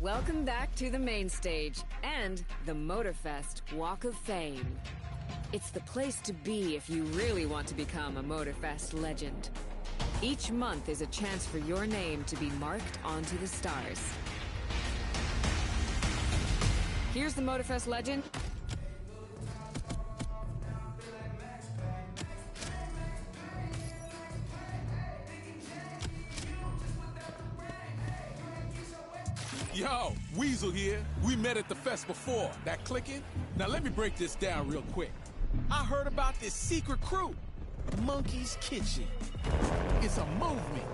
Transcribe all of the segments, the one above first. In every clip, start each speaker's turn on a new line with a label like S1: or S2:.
S1: Welcome back to the main stage and the MOTORFEST Walk of Fame. It's the place to be if you really want to become a MOTORFEST legend. Each month is a chance for your name to be marked onto the stars. Here's the MOTORFEST legend.
S2: Yo, Weasel here. We met at the fest before. That clicking? Now let me break this down real quick. I heard about this secret crew, Monkey's Kitchen. It's a movement,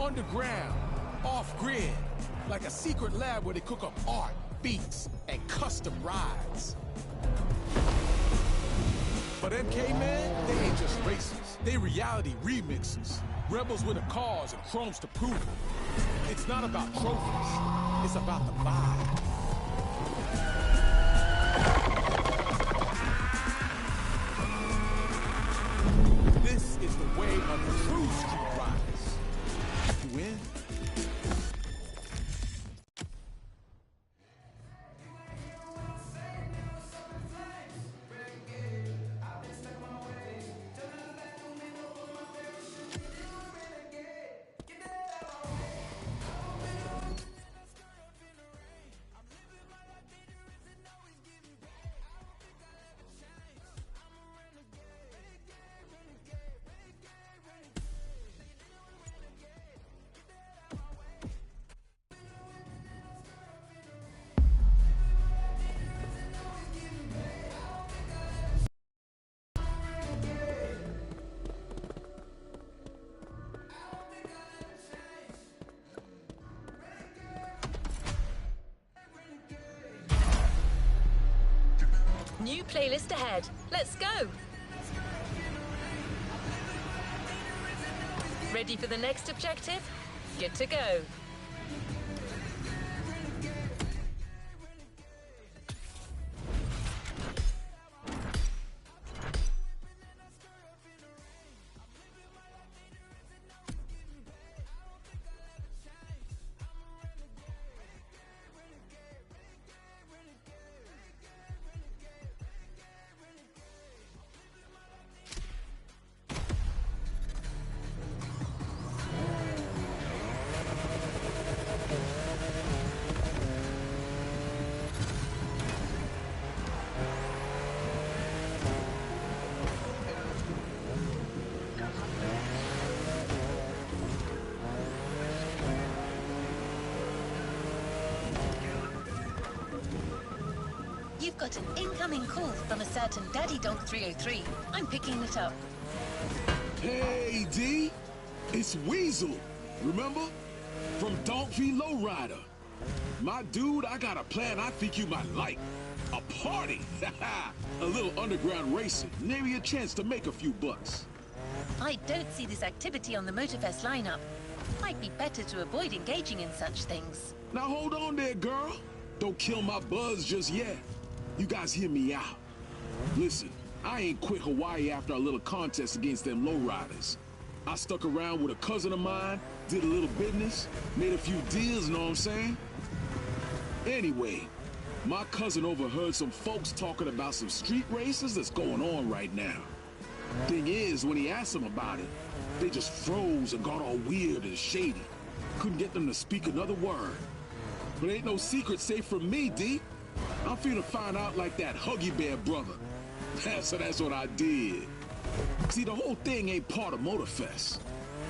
S2: underground, off-grid, like a secret lab where they cook up art, beats, and custom rides. But MK, man, they ain't just racers. They reality remixers. Rebels with the cars and chromes to prove it. It's not about trophies. It's about the vibe. This is the way of the true street riders. You win?
S3: New playlist ahead. Let's go! Ready for the next objective? Good to go.
S4: You've got an incoming call from a certain Daddy Dog 303. I'm picking it up.
S5: Hey, D. It's Weasel. Remember? From Donkey Lowrider. My dude, I got a plan I think you might like. A party. A little underground racing. Maybe a chance to make a few bucks.
S4: I don't see this activity on the MOTORFEST lineup. Might be better to avoid engaging in such things.
S5: Now hold on there, girl. Don't kill my buzz just yet. You guys hear me out. Listen, I ain't quit Hawaii after a little contest against them lowriders. I stuck around with a cousin of mine, did a little business, made a few deals, know what I'm saying? Anyway, my cousin overheard some folks talking about some street races that's going on right now. Thing is, when he asked them about it, they just froze and got all weird and shady. Couldn't get them to speak another word. But ain't no secret safe from me, D. I'm finna find out like that Huggy Bear brother. So that's what I did. See, the whole thing ain't part of MOTORFEST.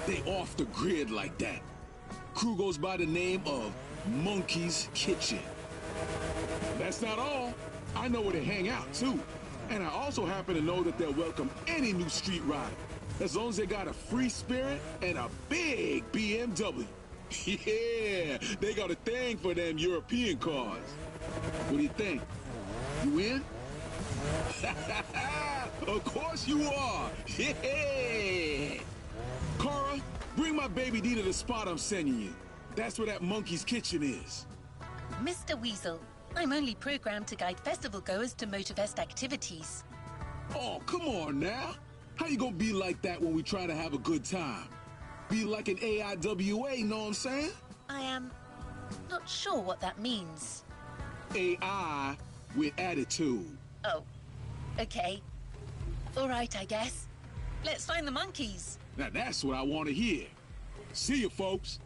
S5: They off the grid like that. Crew goes by the name of Monkey's Kitchen. That's not all. I know where they hang out, too. And I also happen to know that they'll welcome any new street rider, as long as they got a free spirit and a big BMW. Yeah, they got a thing for them European cars. What do you think? You in? Of course you are! Yeah! Cara, bring my baby D to the spot I'm sending you. That's where that Monkey's Kitchen is.
S4: Mr. Weasel, I'm only programmed to guide festival goers to MOTORFEST activities.
S5: Oh, come on now. How you gonna be like that when we try to have a good time? Be like an AIWA, know what I'm saying?
S4: I am Not sure what that means.
S5: AI with attitude.
S4: Oh, okay. All right, I guess. Let's find the monkeys.
S5: Now that's what I want to hear. See you, folks.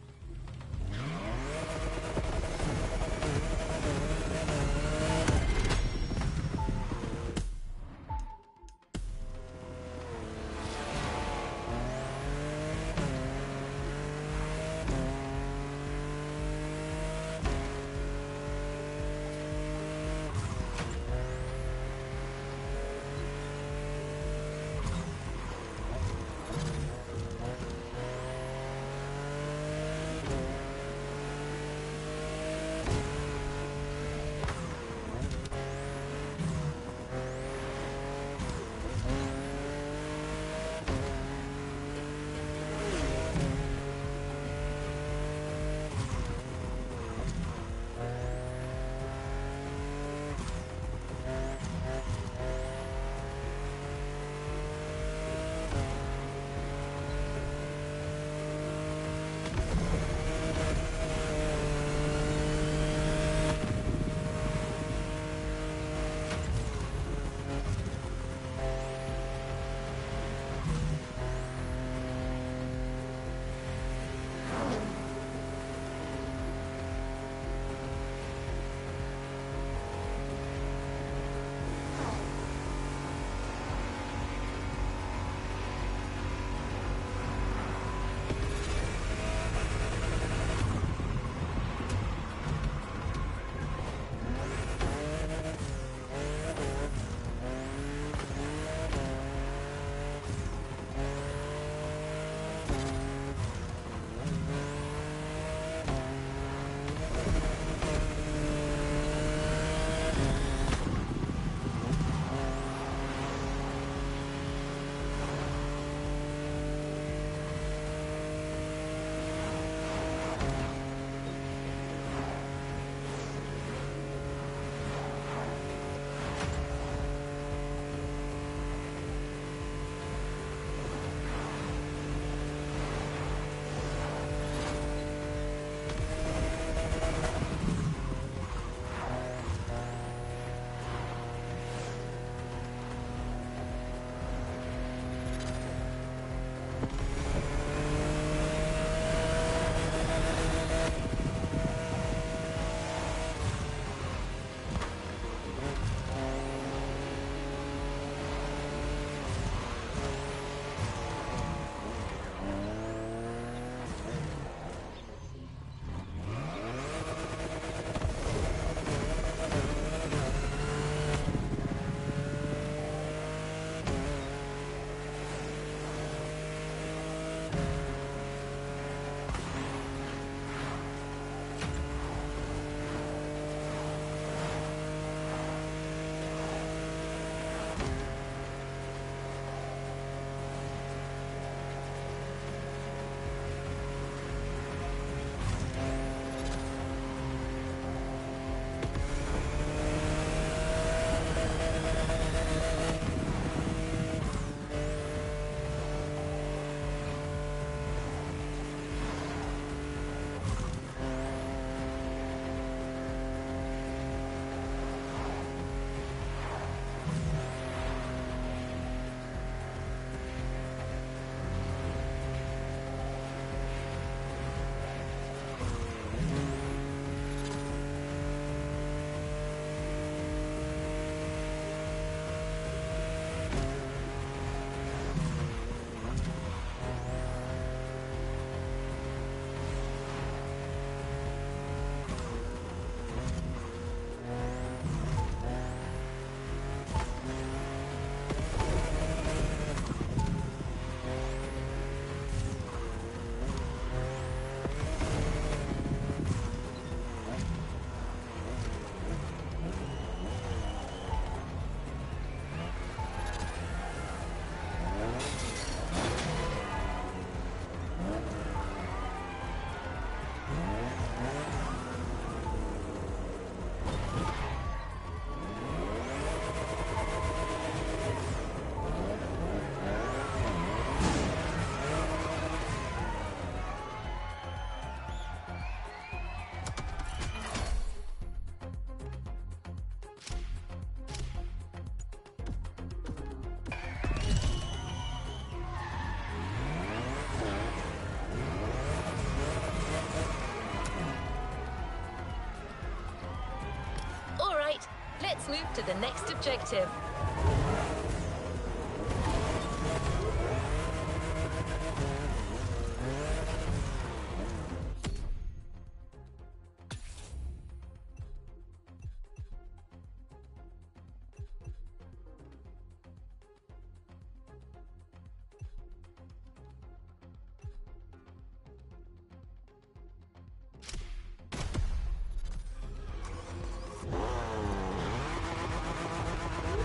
S3: move to the next objective.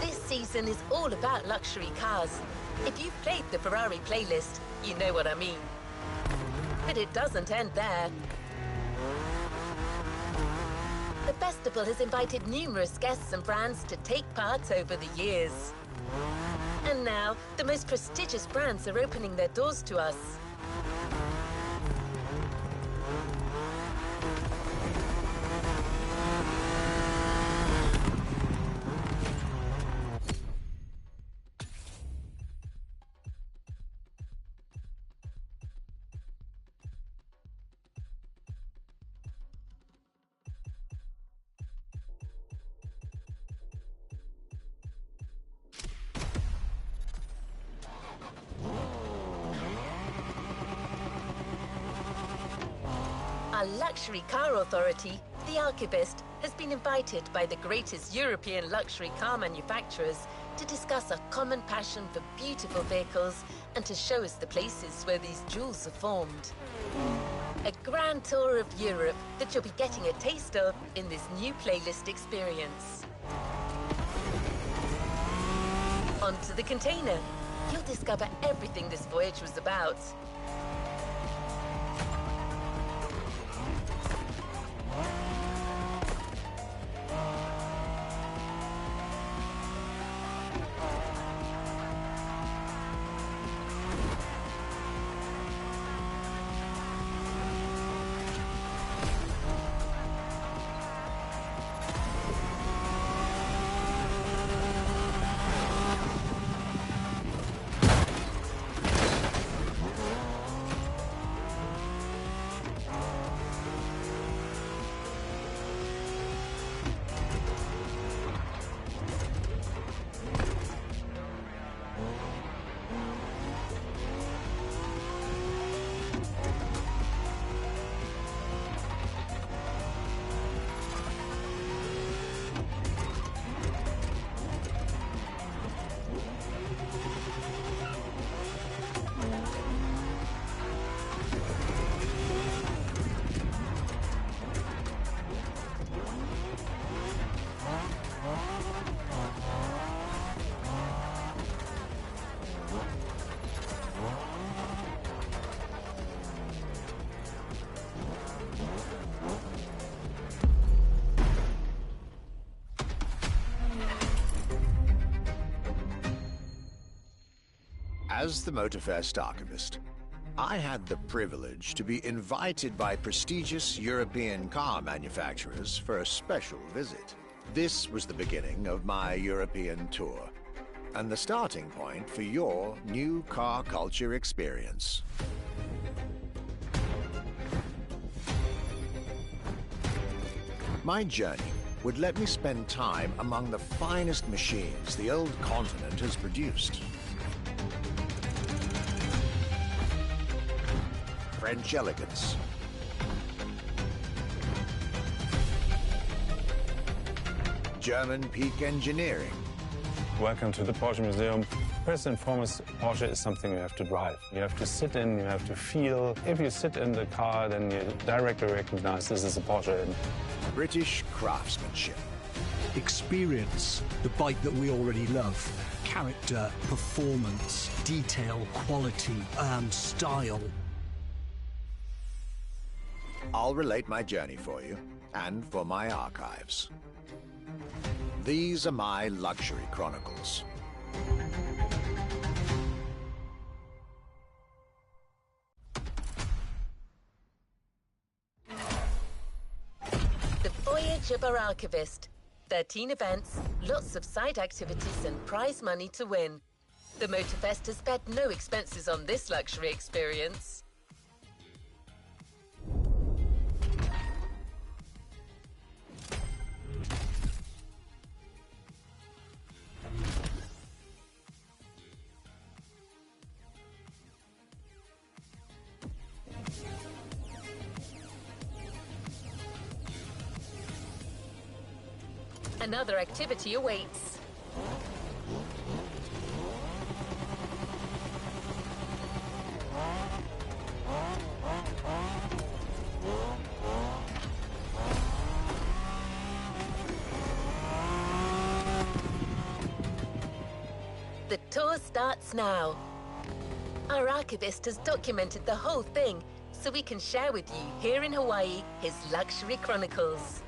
S3: This season is all about luxury cars. If you've played the Ferrari playlist, you know what I mean. But it doesn't end there. The festival has invited numerous guests and brands to take part over the years. And now, the most prestigious brands are opening their doors to us. Our luxury car authority, the Archivist, has been invited by the greatest European luxury car manufacturers to discuss a common passion for beautiful vehicles and to show us the places where these jewels are formed. A grand tour of Europe that you'll be getting a taste of in this new playlist experience. Onto the container. You'll discover everything this voyage was about.
S6: As the MOTORFEST archivist, I had the privilege to be invited by prestigious European car manufacturers for a special visit. This was the beginning of my European tour, and the starting point for your new car culture experience. My journey would let me spend time among the finest machines the old continent has produced. French elegance, German peak engineering.
S7: Welcome to the Porsche Museum. First and foremost, Porsche is something you have to drive. You have to sit in, you have to feel. If you sit in the car, then you directly recognize this is a Porsche.
S6: British craftsmanship.
S8: Experience the bike that we already love. Character, performance, detail, quality, style.
S6: I'll relate my journey for you, and for my archives. These are my luxury chronicles.
S3: The voyage of our Archivist. 13 events, lots of side activities and prize money to win. The MOTORFEST has spared no expenses on this luxury experience. Another activity awaits. The tour starts now. Our archivist has documented the whole thing, so we can share with you here in Hawaii his luxury chronicles.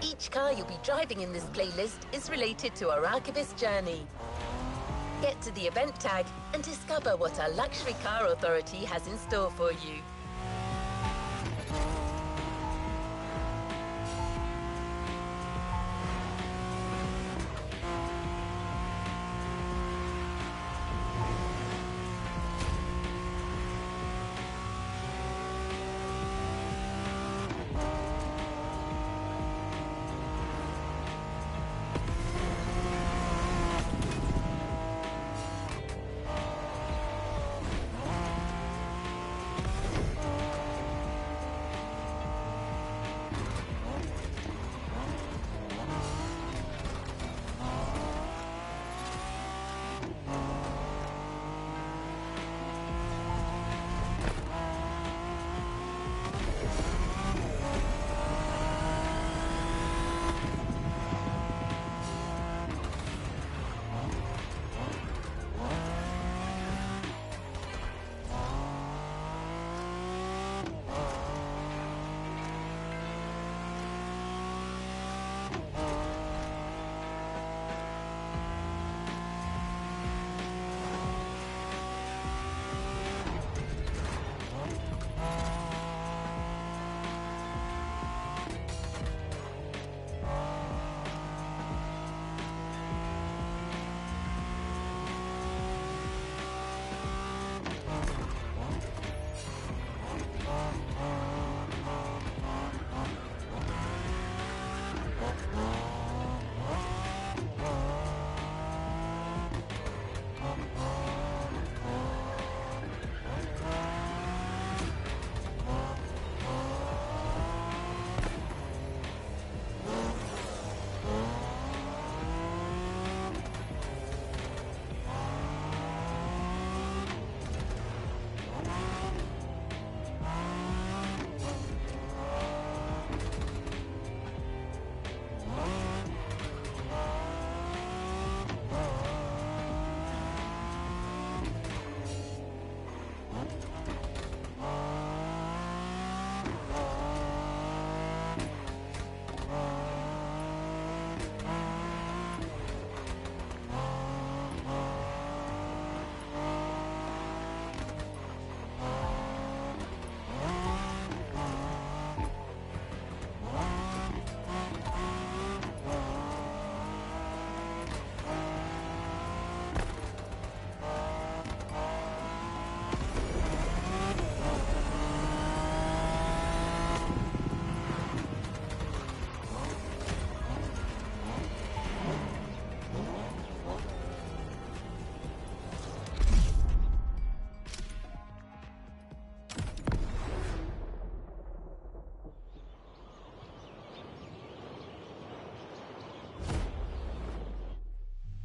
S3: Each car you'll be driving in this playlist is related to our archivist journey. Get to the event tag and discover what our luxury car authority has in store for you.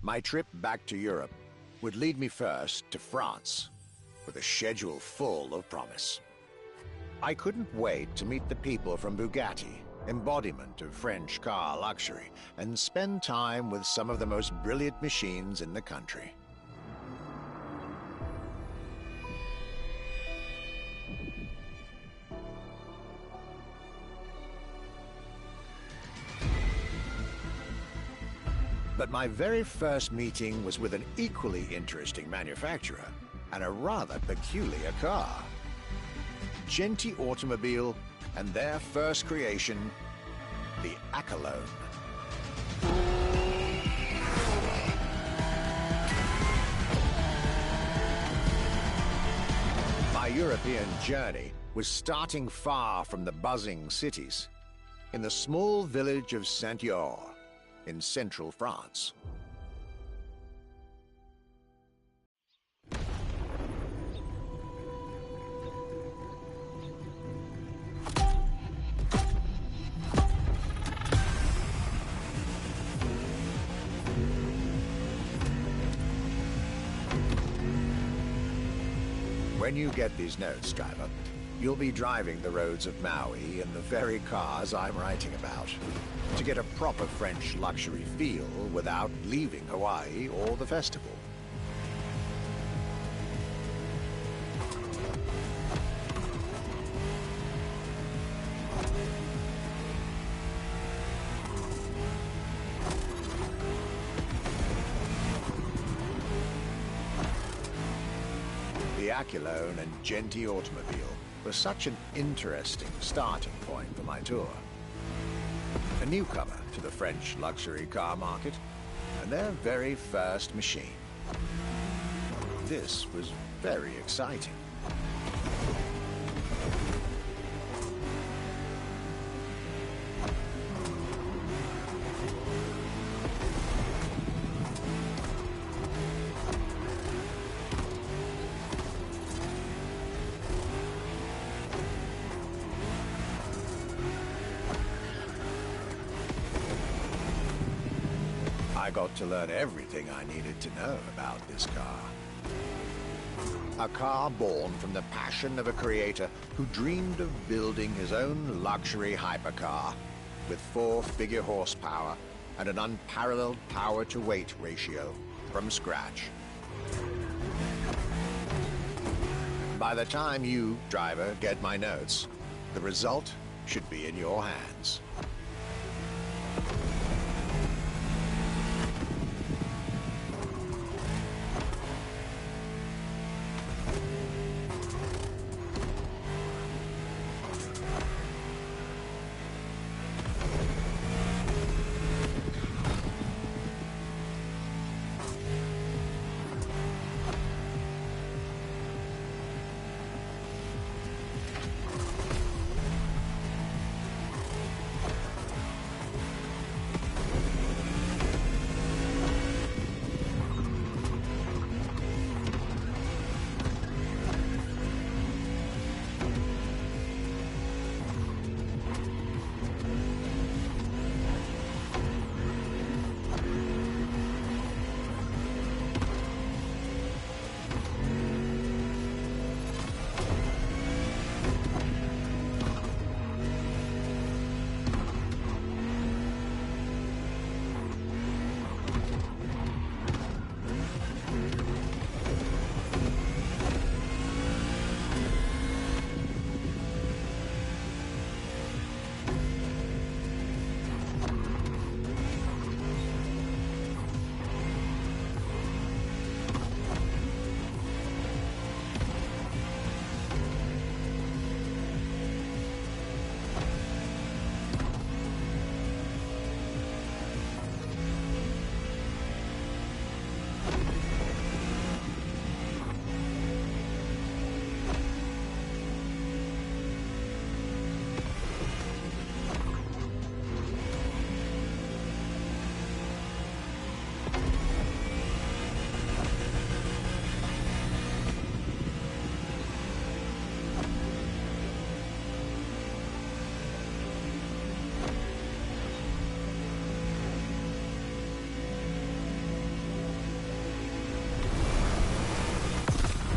S6: My trip back to Europe would lead me first to France, with a schedule full of promise. I couldn't wait to meet the people from Bugatti, embodiment of French car luxury, and spend time with some of the most brilliant machines in the country. But my very first meeting was with an equally interesting manufacturer and a rather peculiar car. Genti Automobile and their first creation, the Accolone. My European journey was starting far from the buzzing cities, in the small village of Saint-Yor, in central France. When you get these notes, driver, you'll be driving the roads of Maui in the very cars I'm writing about, to get a proper French luxury feel without leaving Hawaii or the festival. The Aculone and Genti automobile was such an interesting starting point for my tour. A newcomer to the French luxury car market, and their very first machine. This was very exciting. I got to learn everything I needed to know about this car. A car born from the passion of a creator who dreamed of building his own luxury hypercar with 4-figure horsepower and an unparalleled power-to-weight ratio from scratch. By the time you, driver, get my notes, the result should be in your hands.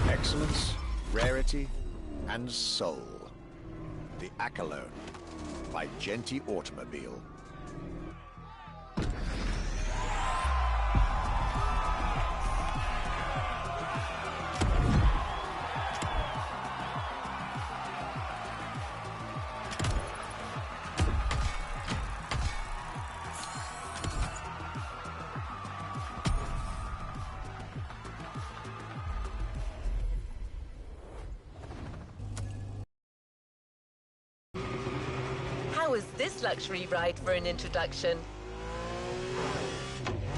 S6: Excellence, rarity, and soul. The Aculone by Genti Automobile.
S3: How was this luxury ride for an introduction?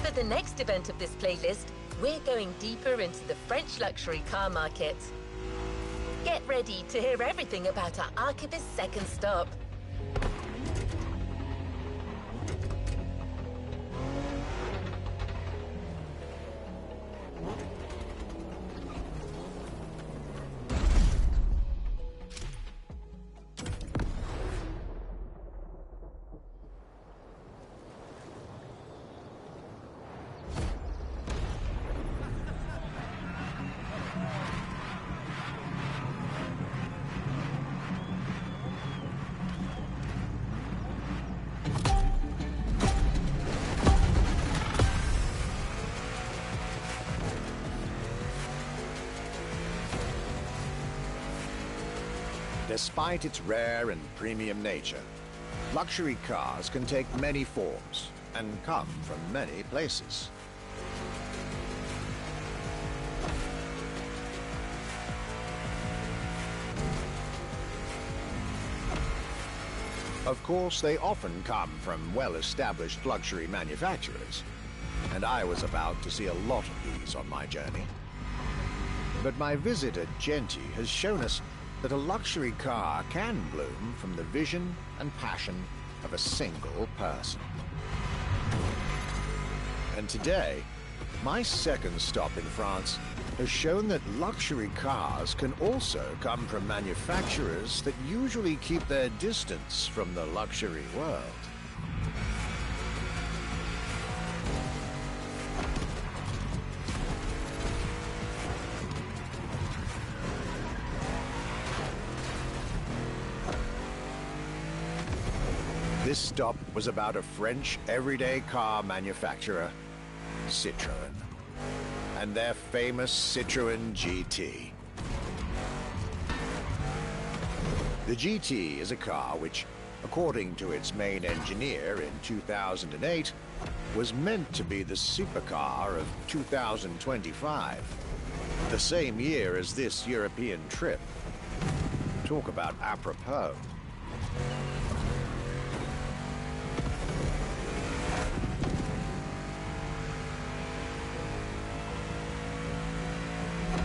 S3: For the next event of this playlist, we're going deeper into the French luxury car market. Get ready to hear everything about our archivist's second stop.
S6: Despite its rare and premium nature, luxury cars can take many forms and come from many places. Of course, they often come from well-established luxury manufacturers, and I was about to see a lot of these on my journey. But my visit at Genti has shown us that a luxury car can bloom from the vision and passion of a single person. And today, my second stop in France has shown that luxury cars can also come from manufacturers that usually keep their distance from the luxury world. This stop was about a French everyday car manufacturer, Citroën, and their famous Citroën GT. The GT is a car which, according to its main engineer in 2008, was meant to be the supercar of 2025, the same year as this European trip. Talk about apropos.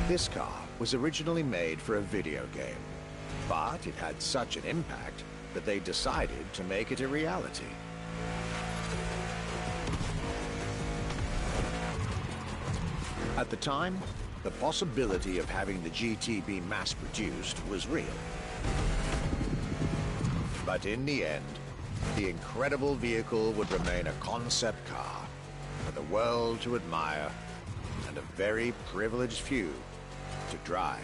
S6: This car was originally made for a video game, but it had such an impact that they decided to make it a reality. At the time, the possibility of having the GT be mass-produced was real. But in the end, the incredible vehicle would remain a concept car for the world to admire and a very privileged few to drive.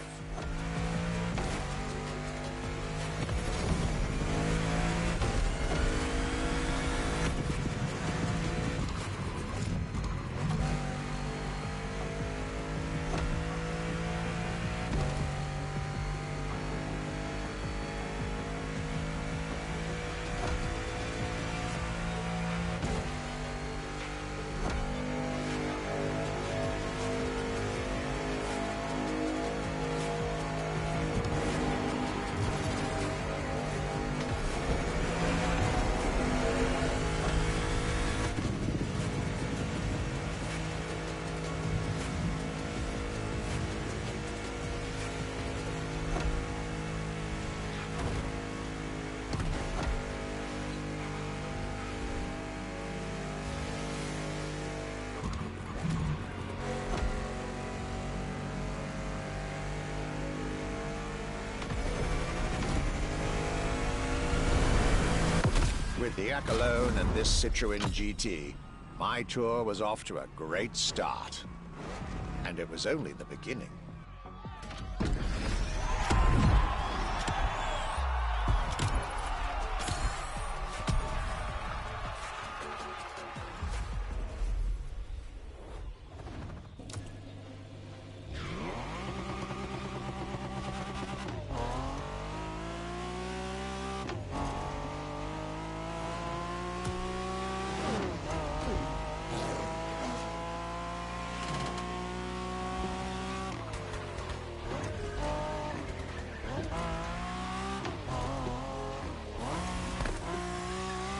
S6: With the Accolone and this Citroën GT, my tour was off to a great start. And it was only the beginning.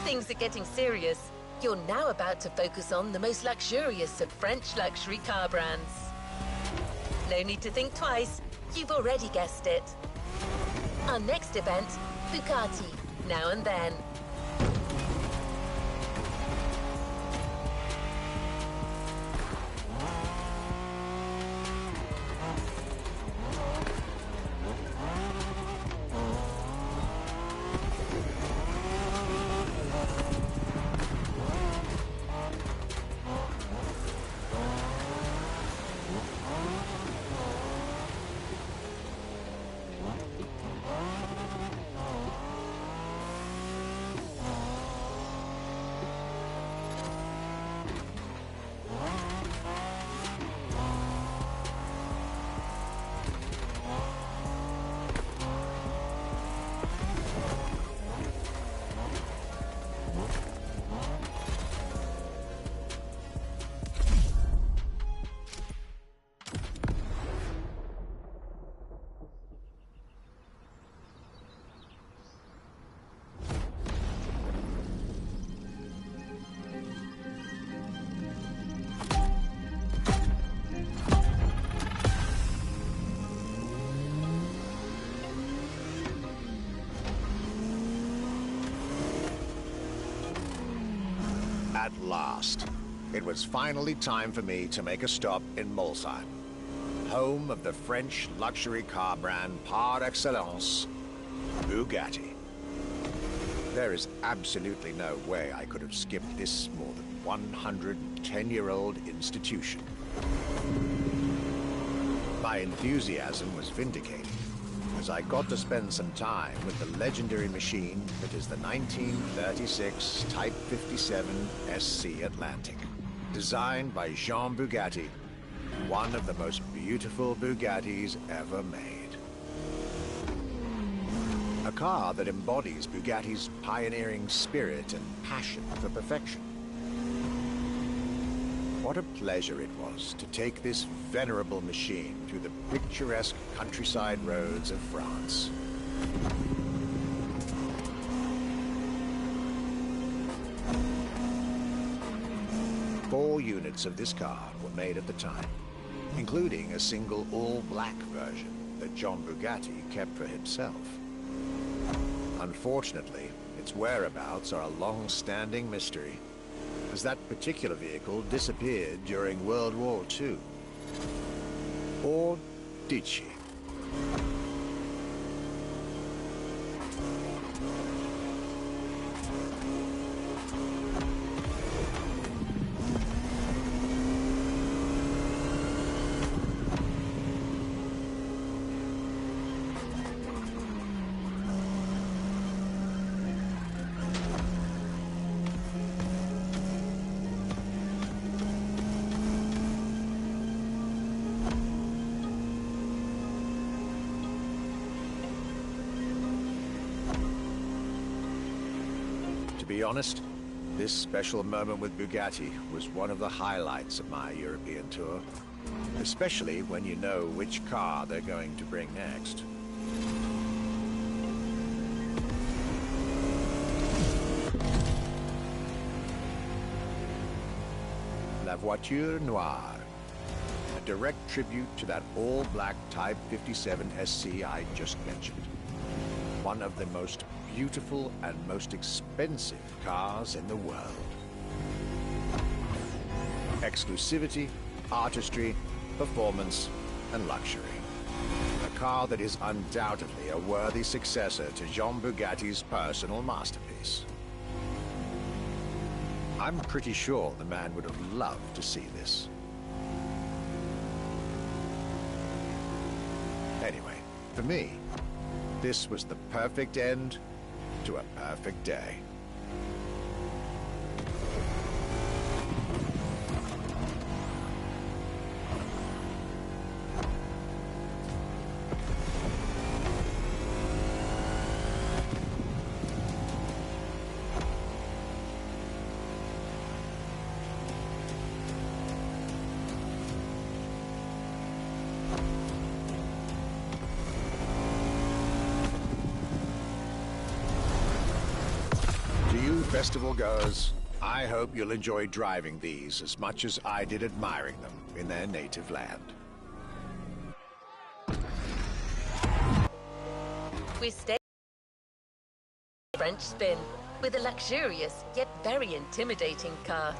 S3: Things are getting serious. You're now about to focus on the most luxurious of French luxury car brands. No need to think twice. You've already guessed it. Our next event, Bugatti, Now and Then.
S6: At last, it was finally time for me to make a stop in Molsheim, home of the French luxury car brand par excellence, Bugatti. There is absolutely no way I could have skipped this more than 110-year-old institution. My enthusiasm was vindicated, as I got to spend some time with the legendary machine that is the 1936 Type 57 SC Atlantic, designed by Jean Bugatti, one of the most beautiful Bugattis ever made. A car that embodies Bugatti's pioneering spirit and passion for perfection. What a pleasure it was to take this venerable machine through the picturesque countryside roads of France. Four units of this car were made at the time, including a single all-black version that John Bugatti kept for himself. Unfortunately, its whereabouts are a long-standing mystery, as that particular vehicle disappeared during World War II. Or did she? To be honest, this special moment with Bugatti was one of the highlights of my European tour, especially when you know which car they're going to bring next. La Voiture Noire, a direct tribute to that all-black Type 57 SC I just mentioned. One of the most beautiful and most expensive cars in the world. Exclusivity, artistry, performance, and luxury. A car that is undoubtedly a worthy successor to Jean Bugatti's personal masterpiece. I'm pretty sure the man would have loved to see this. Anyway, for me, this was the perfect end to a perfect day. Festival goers, I hope you'll enjoy driving these as much as I did admiring them in their native land.
S3: We stay French spin with a luxurious yet very intimidating car.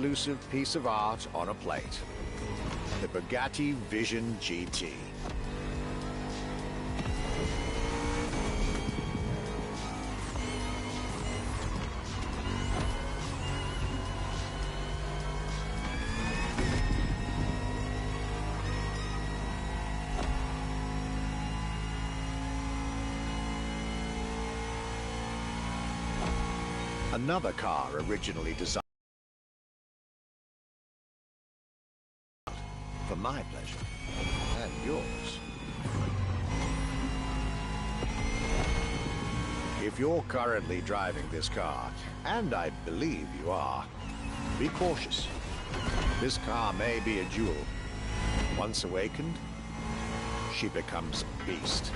S6: exclusive piece of art on a plate. The Bugatti Vision GT. Another car originally designed for my pleasure and yours. If you're currently driving this car, and I believe you are, be cautious. This car may be a jewel. Once awakened, she becomes a beast.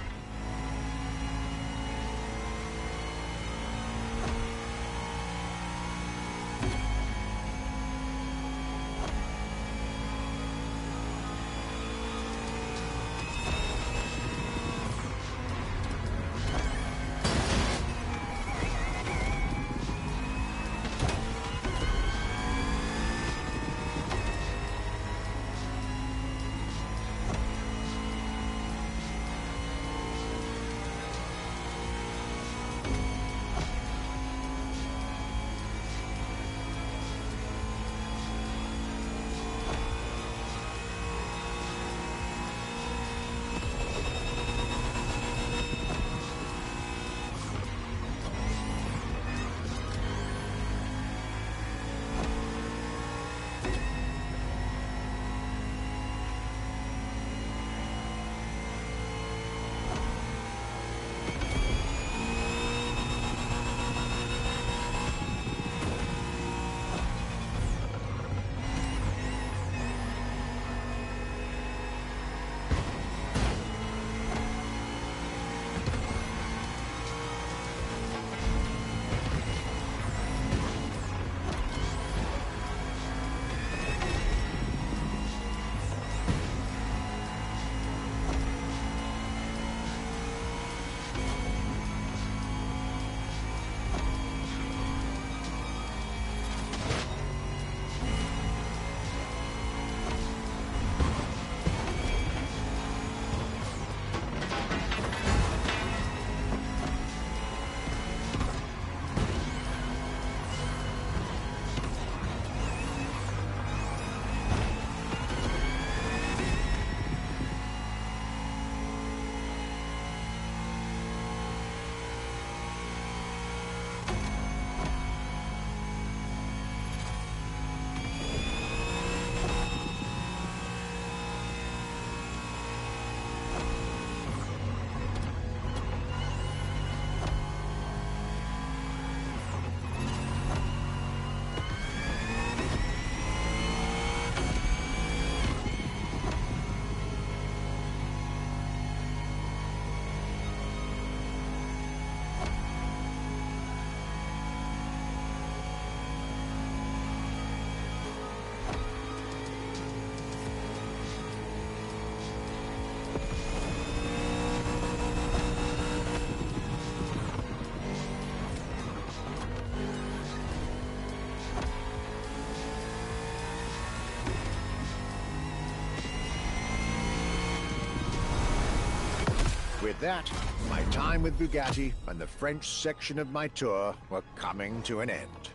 S6: With that, my time with Bugatti and the French section of my tour were coming to an end.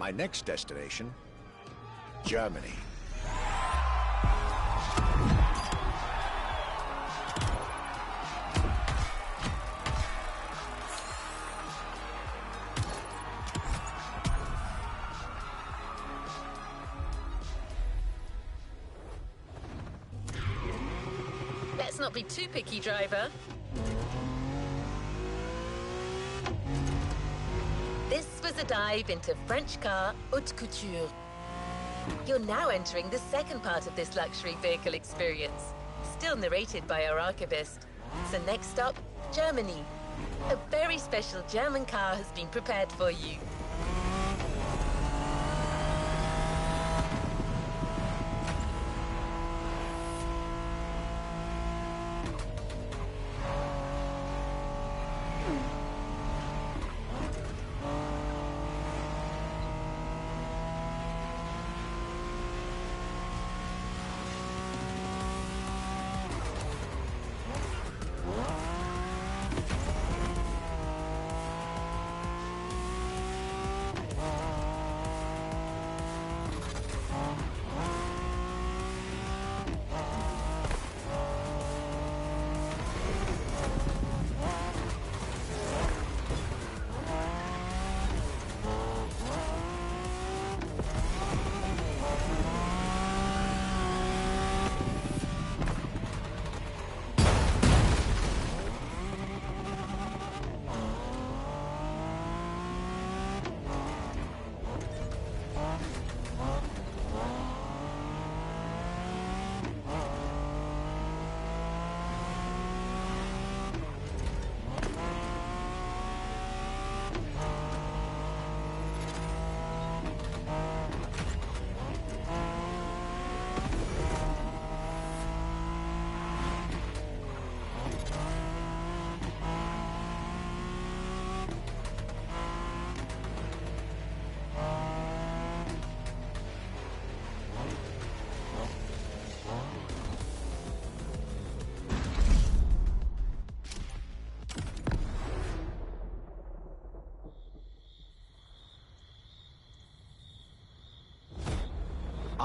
S6: My next destination, Germany.
S3: Let's not be too picky, driver. This was a dive into French car haute couture. You're now entering the second part of this luxury vehicle experience, still narrated by our archivist. So next stop, Germany. A very special German car has been prepared for you.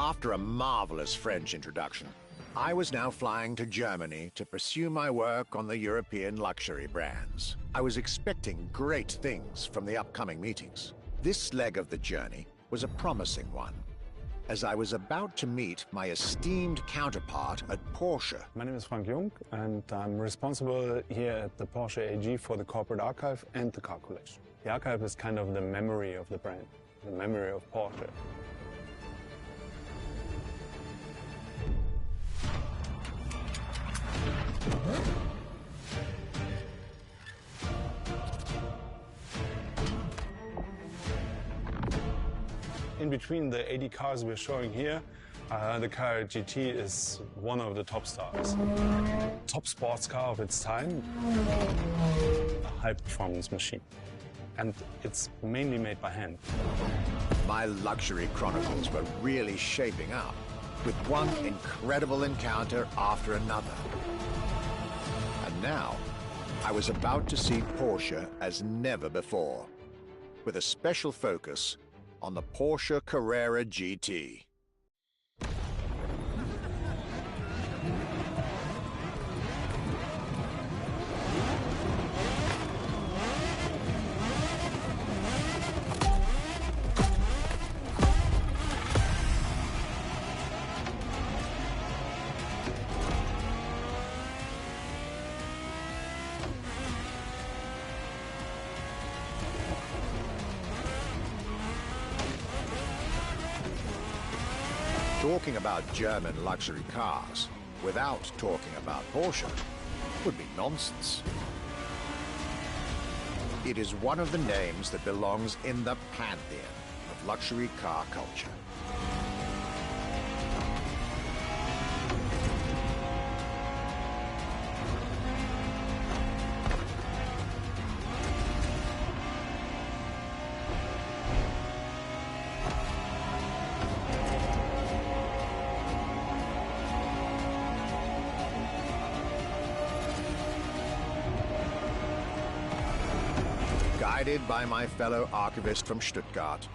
S6: After a marvelous French introduction, I was now flying to Germany to pursue my work on the European luxury brands. I was expecting great things from the upcoming meetings. This leg of the journey was a promising one, as I was about to meet my esteemed counterpart at Porsche.
S7: My name is Frank Jung, and I'm responsible here at the Porsche AG for the corporate archive and the car collection. The archive is kind of the memory of the brand, the memory of Porsche. In between the 80 cars we're showing here, the Carrera GT is one of the top stars. Top sports car of its time, a high-performance machine. And it's mainly made by hand.
S6: My luxury chronicles were really shaping up, with one incredible encounter after another. And now, I was about to see Porsche as never before, with a special focus on the Porsche Carrera GT. Talking about German luxury cars without talking about Porsche would be nonsense. It is one of the names that belongs in the pantheon of luxury car culture. Guided by my fellow archivist from Stuttgart,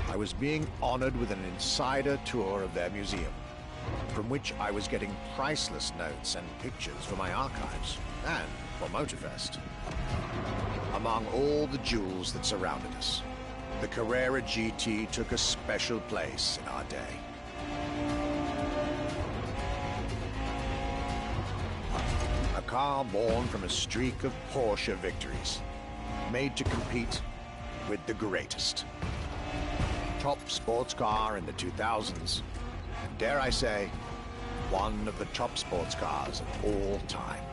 S6: I was being honored with an insider tour of their museum, from which I was getting priceless notes and pictures for my archives and for MOTORFEST. Among all the jewels that surrounded us, the Carrera GT took a special place in our day. A car born from a streak of Porsche victories, made to compete with the greatest. Top sports car in the 2000s. Dare I say, one of the top sports cars of all time.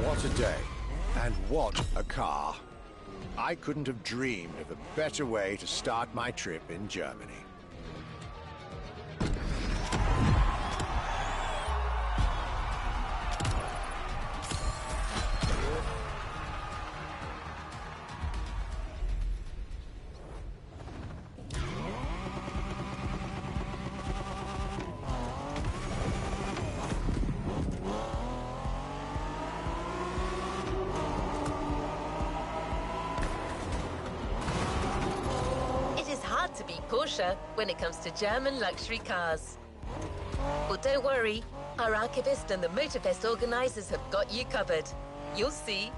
S6: What a day, and what a car. I couldn't have dreamed of a better way to start my trip in Germany.
S3: to beat Porsche when it comes to German luxury cars. But don't worry, our archivist and the MOTORFEST organizers have got you covered. You'll see.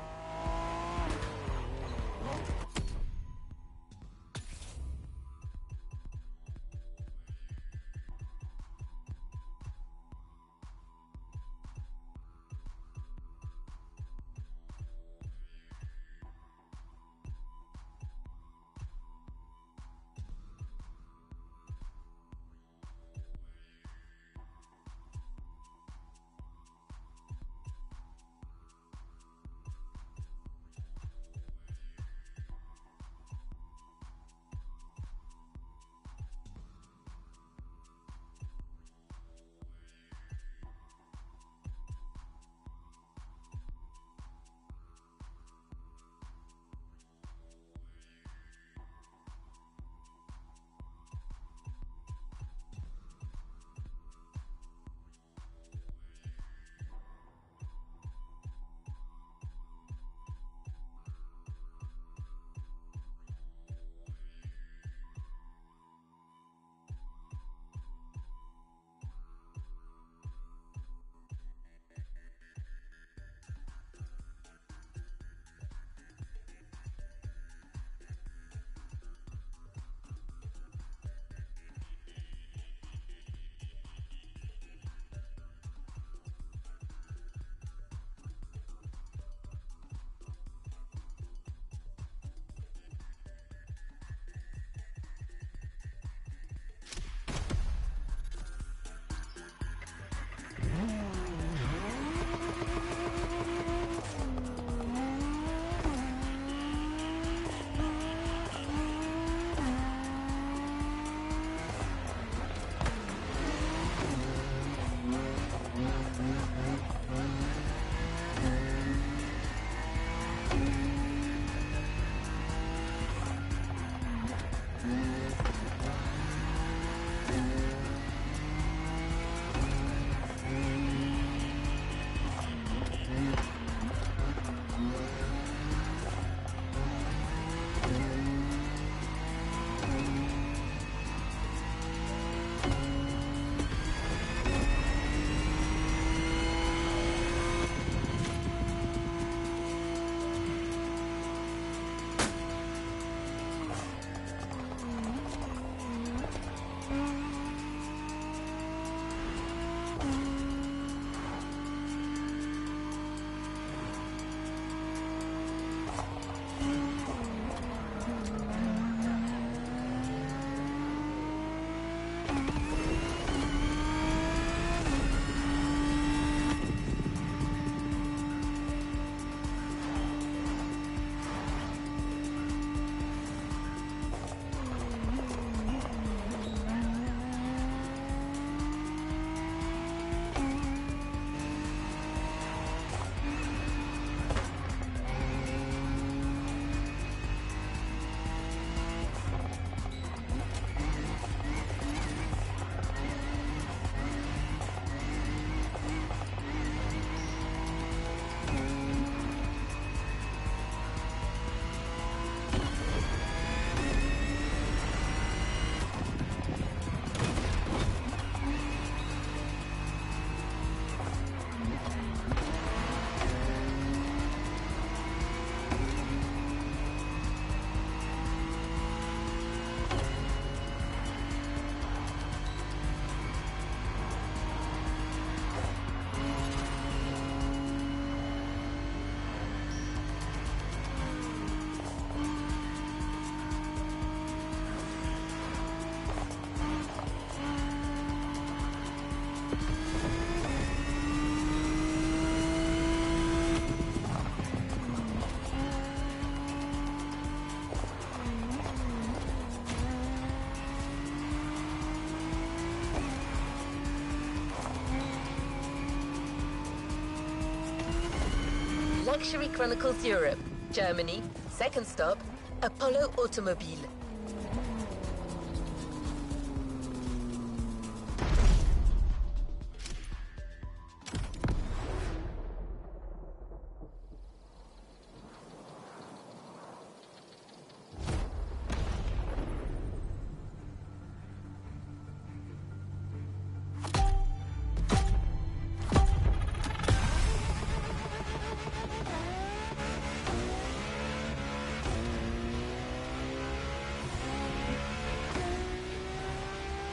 S3: Luxury Chronicles Europe, Germany. Second stop, Apollo Automobile.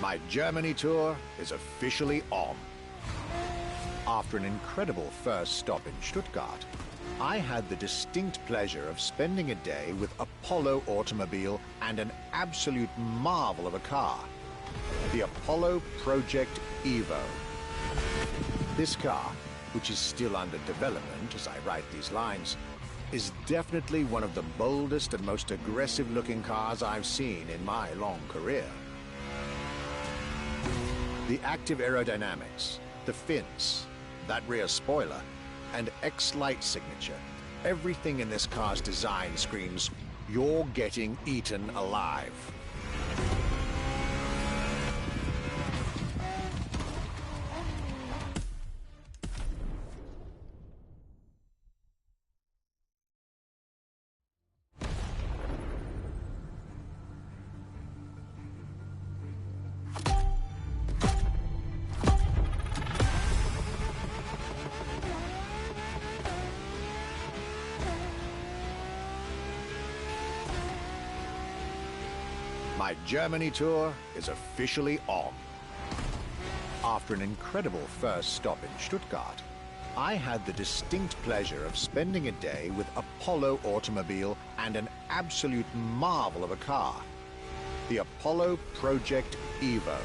S6: My Germany tour is officially on. After an incredible first stop in Stuttgart, I had the distinct pleasure of spending a day with Apollo Automobile and an absolute marvel of a car, the Apollo Project Evo. This car, which is still under development as I write these lines, is definitely one of the boldest and most aggressive-looking cars I've seen in my long career. The active aerodynamics, the fins, that rear spoiler, and X-Light signature, everything in this car's design screams, you're getting eaten alive. My Germany tour is officially on. After an incredible first stop in Stuttgart, I had the distinct pleasure of spending a day with Apollo Automobile and an absolute marvel of a car, the Apollo Project Evo.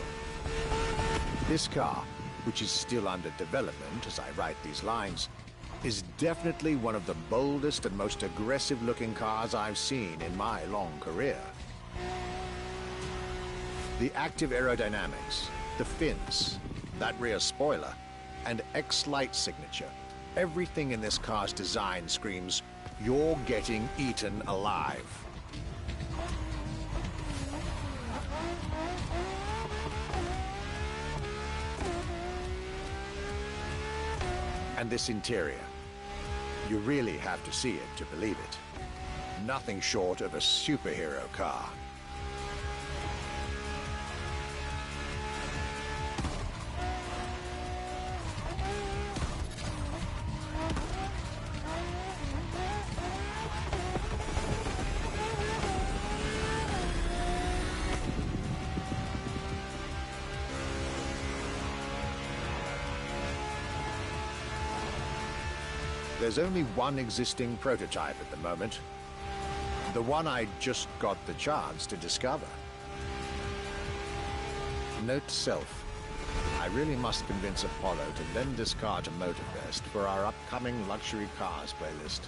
S6: This car, which is still under development as I write these lines, is definitely one of the boldest and most aggressive-looking cars I've seen in my long career. The active aerodynamics, the fins, that rear spoiler, and X-Light signature, everything in this car's design screams, you're getting eaten alive. And this interior, you really have to see it to believe it. Nothing short of a superhero car. There's only one existing prototype at the moment. The one I just got the chance to discover. Note to self, I really must convince Apollo to lend this car to MOTORFEST for our upcoming luxury cars playlist.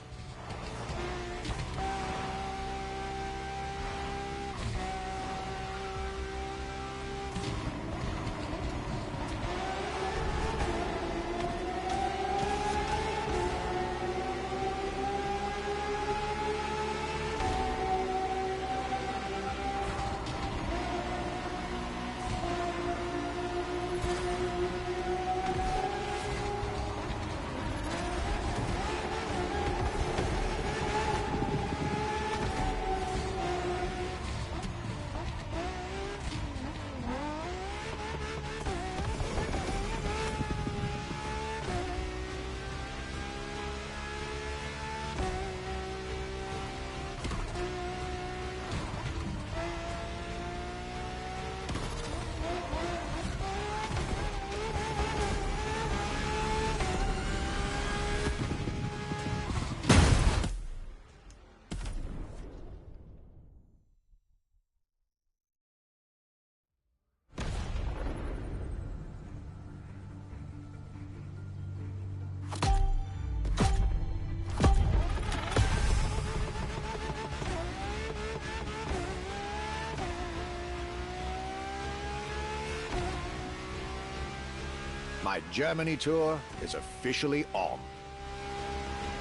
S6: My Germany tour is officially on.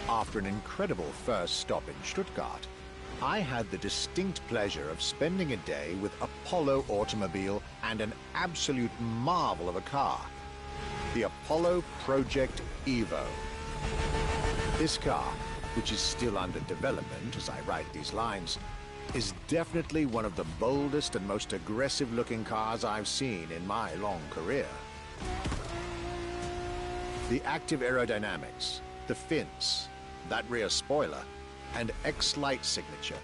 S6: After an incredible first stop in Stuttgart, I had the distinct pleasure of spending a day with Apollo Automobile and an absolute marvel of a car, the Apollo Project Evo. This car, which is still under development as I write these lines, is definitely one of the boldest and most aggressive-looking cars I've seen in my long career. The active aerodynamics, the fins, that rear spoiler, and X-Light signature,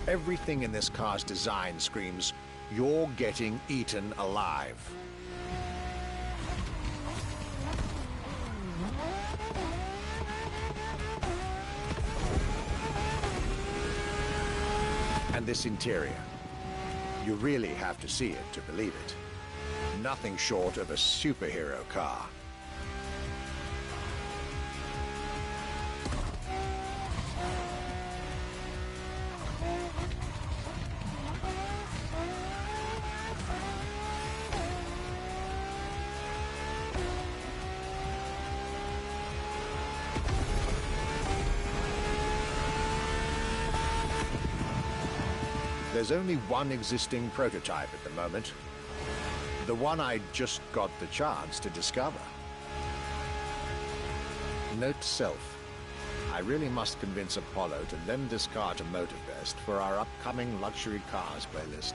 S6: everything in this car's design screams, you're getting eaten alive. And this interior, you really have to see it to believe it. Nothing short of a superhero car. There's only one existing prototype at the moment. The one I just got the chance to discover. Note to self. I really must convince Apollo to lend this car to MOTORFEST for our upcoming luxury cars playlist.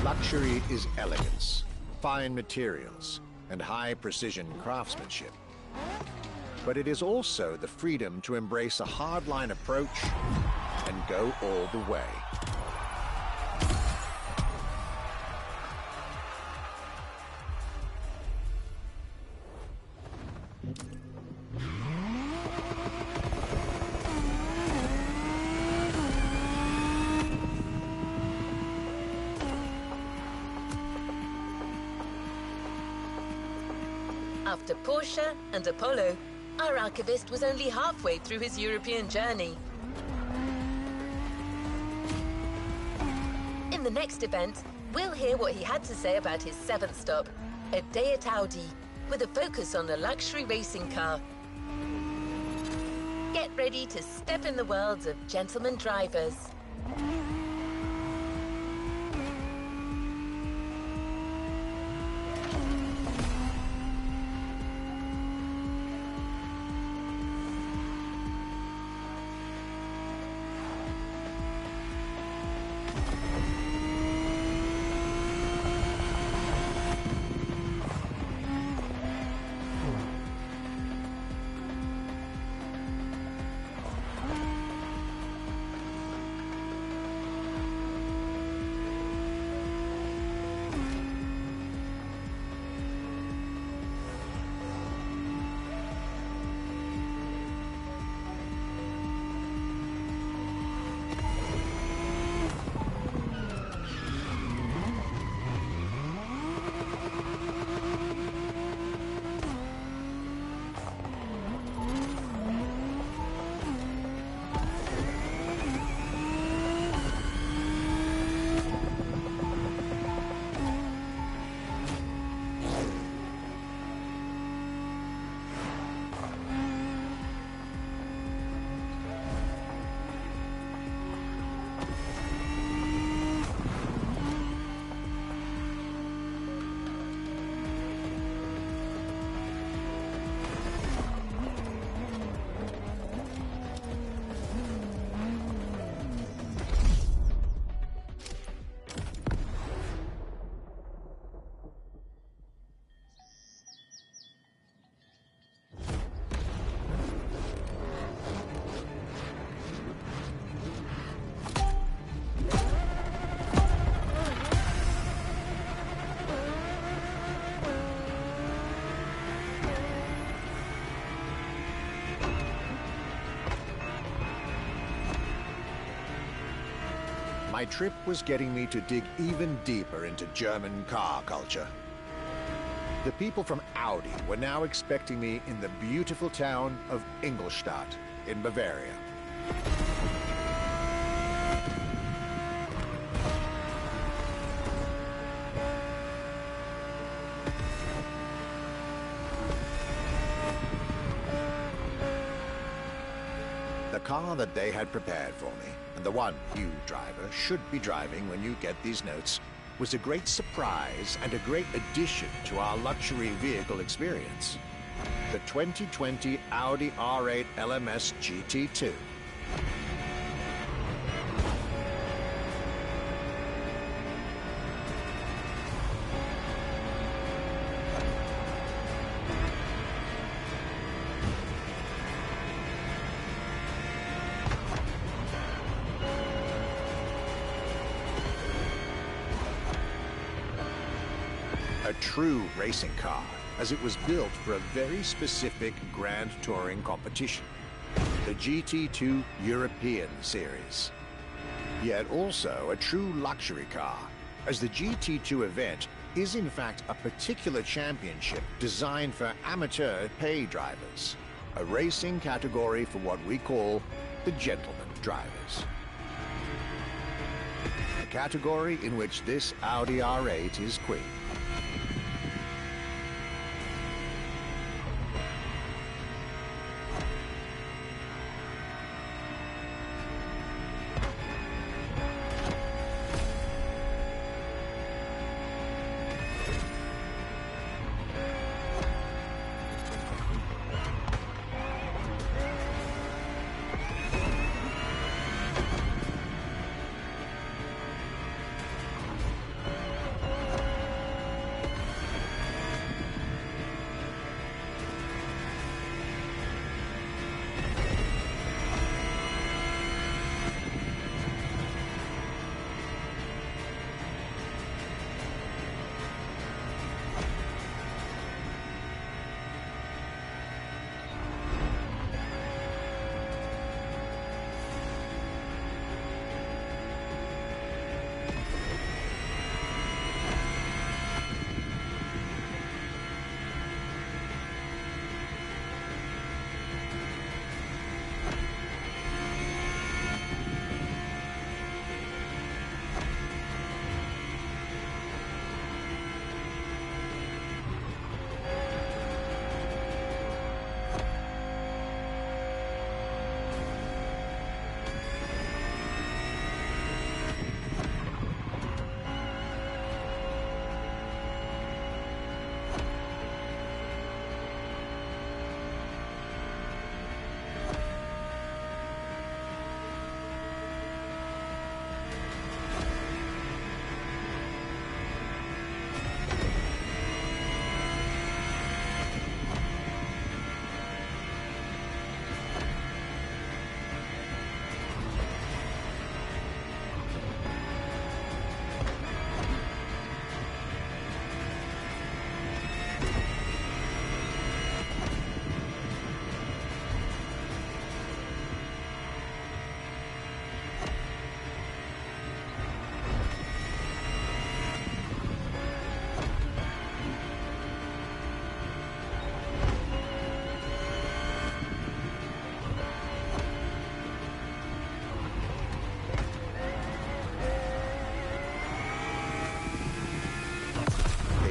S6: Luxury is elegance, fine materials, and high-precision craftsmanship. But it is also the freedom to embrace a hardline approach and go all the way.
S3: After Porsche and Apollo, our archivist was only halfway through his European journey. In the next event, we'll hear what he had to say about his seventh stop, a day at Audi, with a focus on a luxury racing car. Get ready to step in the worlds of gentleman drivers.
S6: My trip was getting me to dig even deeper into German car culture. The people from Audi were now expecting me in the beautiful town of Ingolstadt in Bavaria. The car that they had prepared for me, and the one you, driver, should be driving when you get these notes, was a great surprise and a great addition to our luxury vehicle experience. The 2020 Audi R8 LMS GT2. A true racing car, as it was built for a very specific Grand Touring competition, the GT2 European Series. Yet also a true luxury car, as the GT2 event is in fact a particular championship designed for amateur pay drivers, a racing category for what we call the gentleman drivers. A category in which this Audi R8 is queen.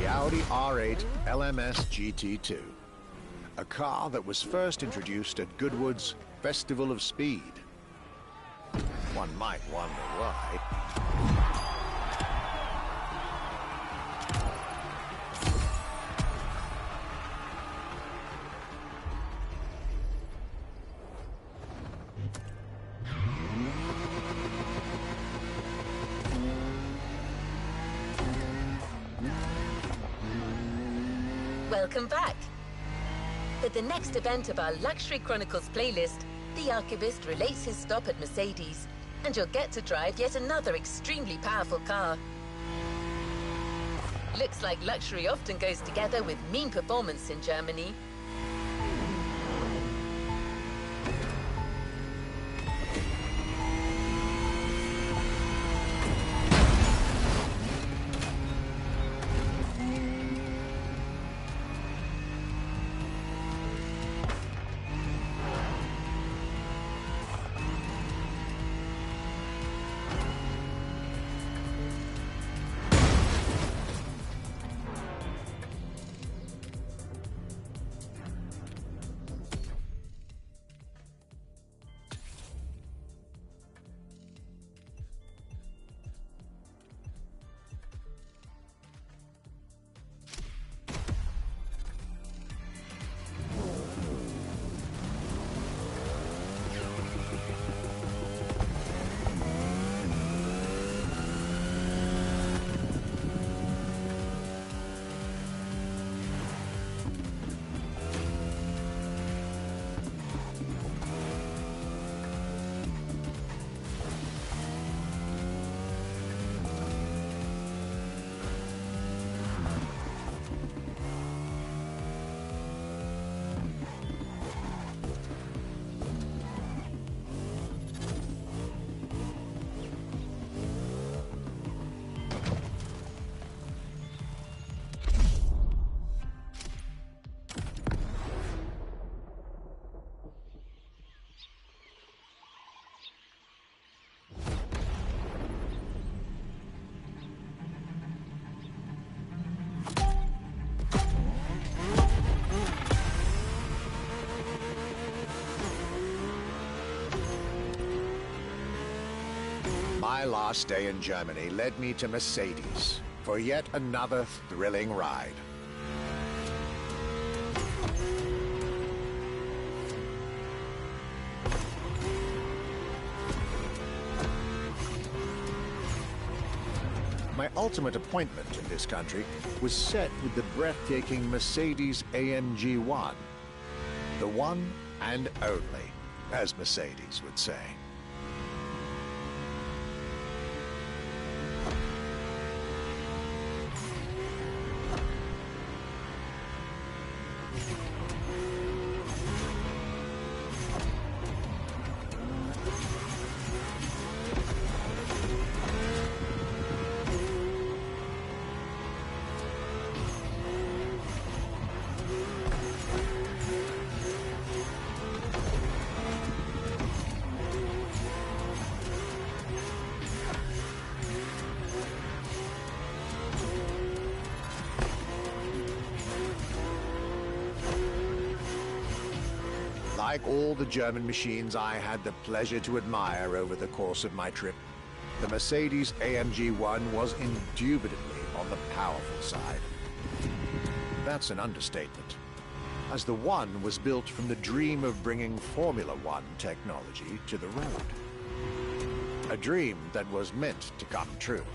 S6: Audi R8 LMS GT2, a car that was first introduced at Goodwood's Festival of Speed. One might wonder why.
S3: Welcome back. For the next event of our Luxury Chronicles playlist, the Archivist relates his stop at Mercedes, and you'll get to drive yet another extremely powerful car. Looks like luxury often goes together with mean performance in Germany.
S6: My last day in Germany led me to Mercedes for yet another thrilling ride. My ultimate appointment in this country was set with the breathtaking Mercedes AMG 1. The one and only, as Mercedes would say. Like all the German machines I had the pleasure to admire over the course of my trip, the Mercedes AMG 1 was indubitably on the powerful side. That's an understatement, as the One was built from the dream of bringing Formula One technology to the road. A dream that was meant to come true.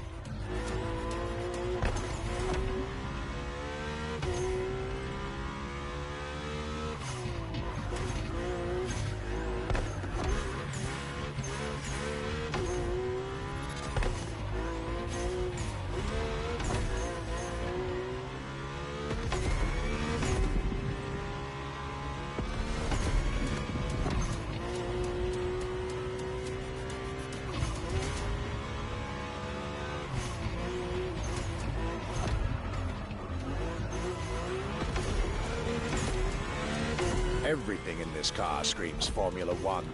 S6: Everything in this car screams Formula One.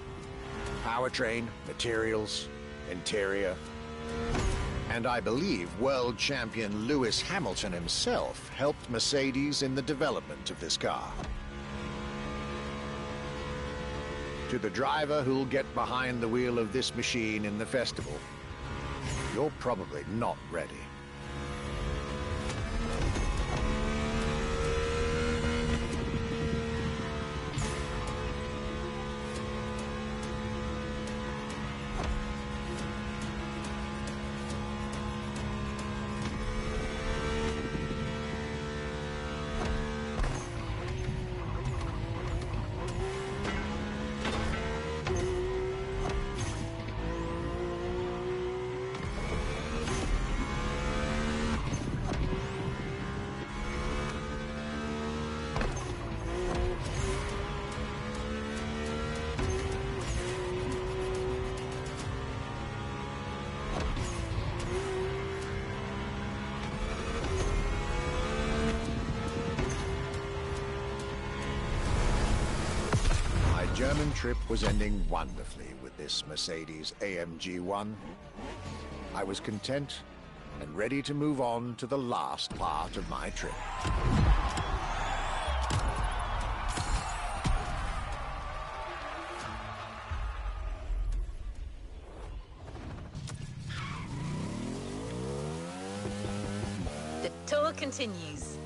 S6: Powertrain, materials, interior. And I believe world champion Lewis Hamilton himself helped Mercedes in the development of this car. To the driver who'll get behind the wheel of this machine in the festival, you're probably not ready. German trip was ending wonderfully with this Mercedes AMG 1. I was content and ready to move on to the last part of my trip.
S3: The tour continues.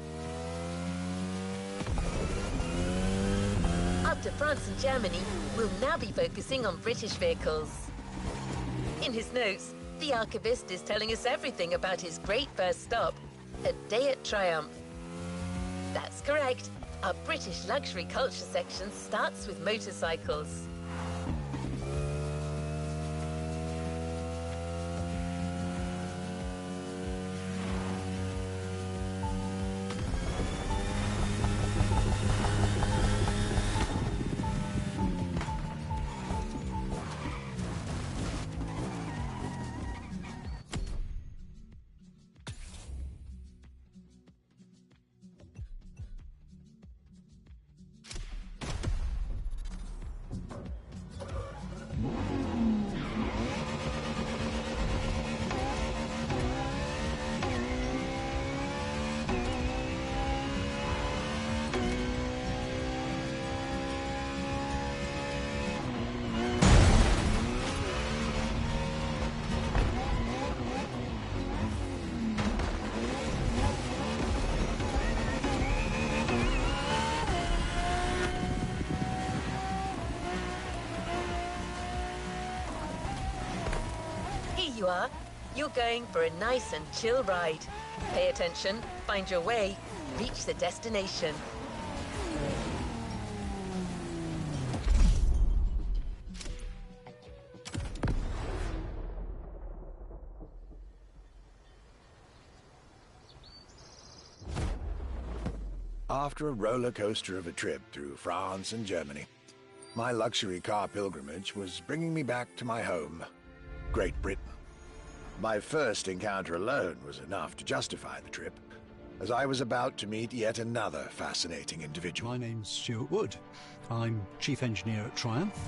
S3: After France and Germany, we'll now be focusing on British vehicles. In his notes, the archivist is telling us everything about his great first stop, a day at Triumph. That's correct. Our British luxury culture section starts with motorcycles. you are. You're going for a nice and chill ride. Pay attention, find your way, reach the destination.
S6: After a roller coaster of a trip through France and Germany, my luxury car pilgrimage was bringing me back to my home, Great Britain. My first encounter alone was enough to justify the trip, as I was about to meet yet another fascinating individual.
S8: My name's Stuart Wood. I'm Chief Engineer at Triumph.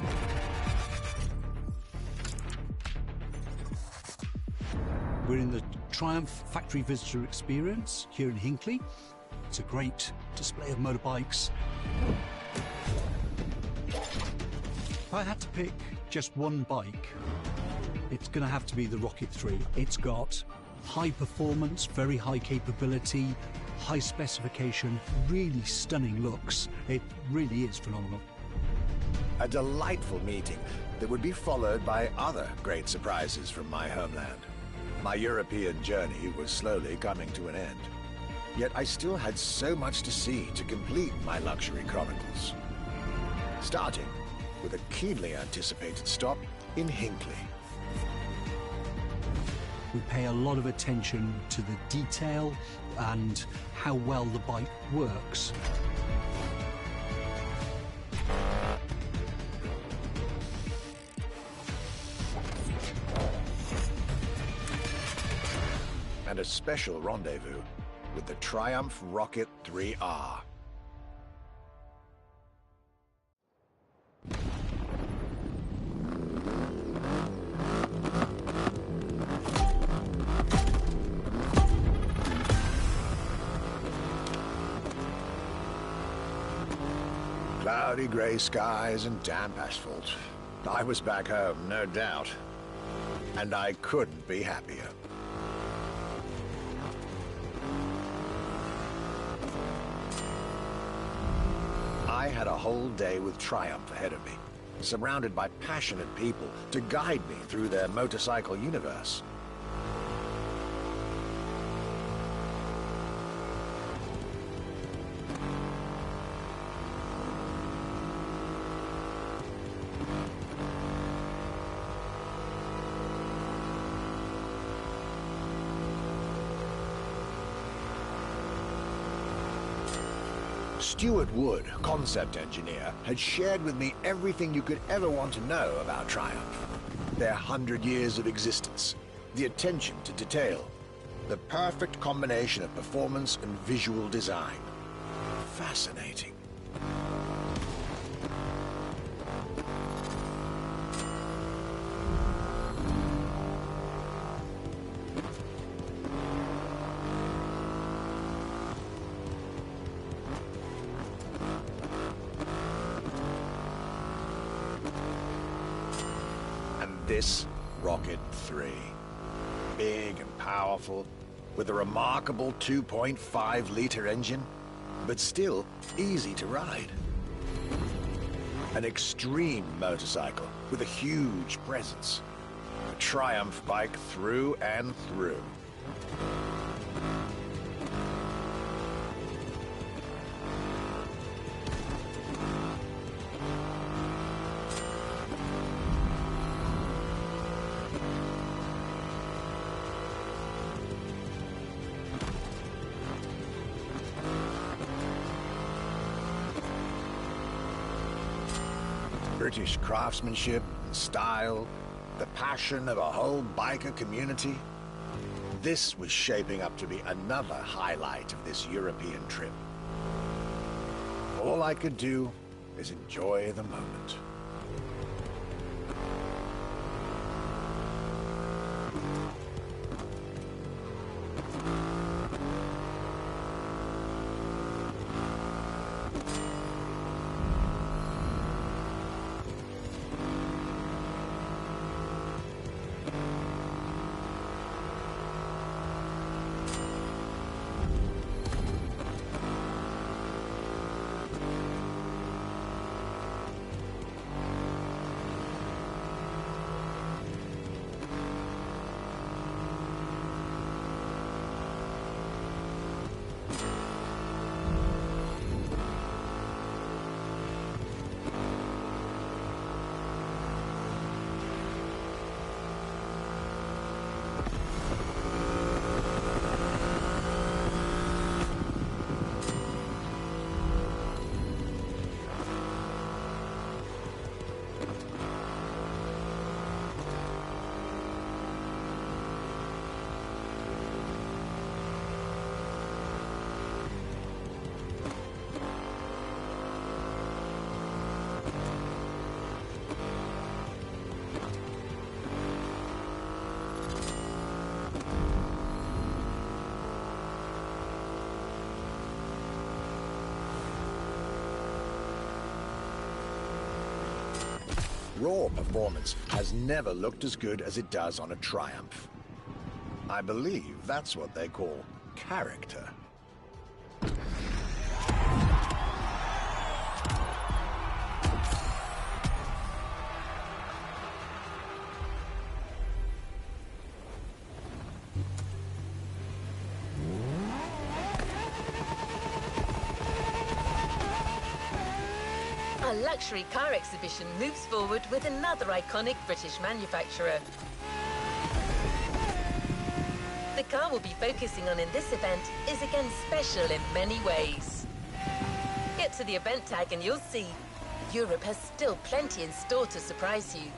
S8: We're in the Triumph Factory Visitor Experience here in Hinckley. It's a great display of motorbikes. If I had to pick just one bike, it's going to have to be the Rocket 3. It's got high performance, very high capability, high specification, really stunning looks. It really is phenomenal.
S6: A delightful meeting that would be followed by other great surprises from my homeland. My European journey was slowly coming to an end. Yet I still had so much to see to complete my luxury chronicles. Starting with a keenly anticipated stop in Hinckley.
S8: We pay a lot of attention to the detail and how well the bike works.
S6: And a special rendezvous with the Triumph Rocket 3R. Cloudy grey skies and damp asphalt. I was back home, no doubt. And I couldn't be happier. I had a whole day with Triumph ahead of me, surrounded by passionate people to guide me through their motorcycle universe. Stuart Wood, concept engineer, had shared with me everything you could ever want to know about Triumph. Their 100 years of existence, the attention to detail, the perfect combination of performance and visual design. Fascinating. This Rocket 3. Big and powerful, with a remarkable 2.5-liter engine, but still easy to ride. An extreme motorcycle with a huge presence. A Triumph bike through and through. British craftsmanship and style, the passion of a whole biker community. This was shaping up to be another highlight of this European trip. All I could do is enjoy the moment. Raw performance has never looked as good as it does on a Triumph. I believe that's what they call character.
S3: Our luxury car exhibition moves forward with another iconic British manufacturer. The car we'll be focusing on in this event is again special in many ways. Get to the event tag and you'll see Europe has still plenty in store to surprise you.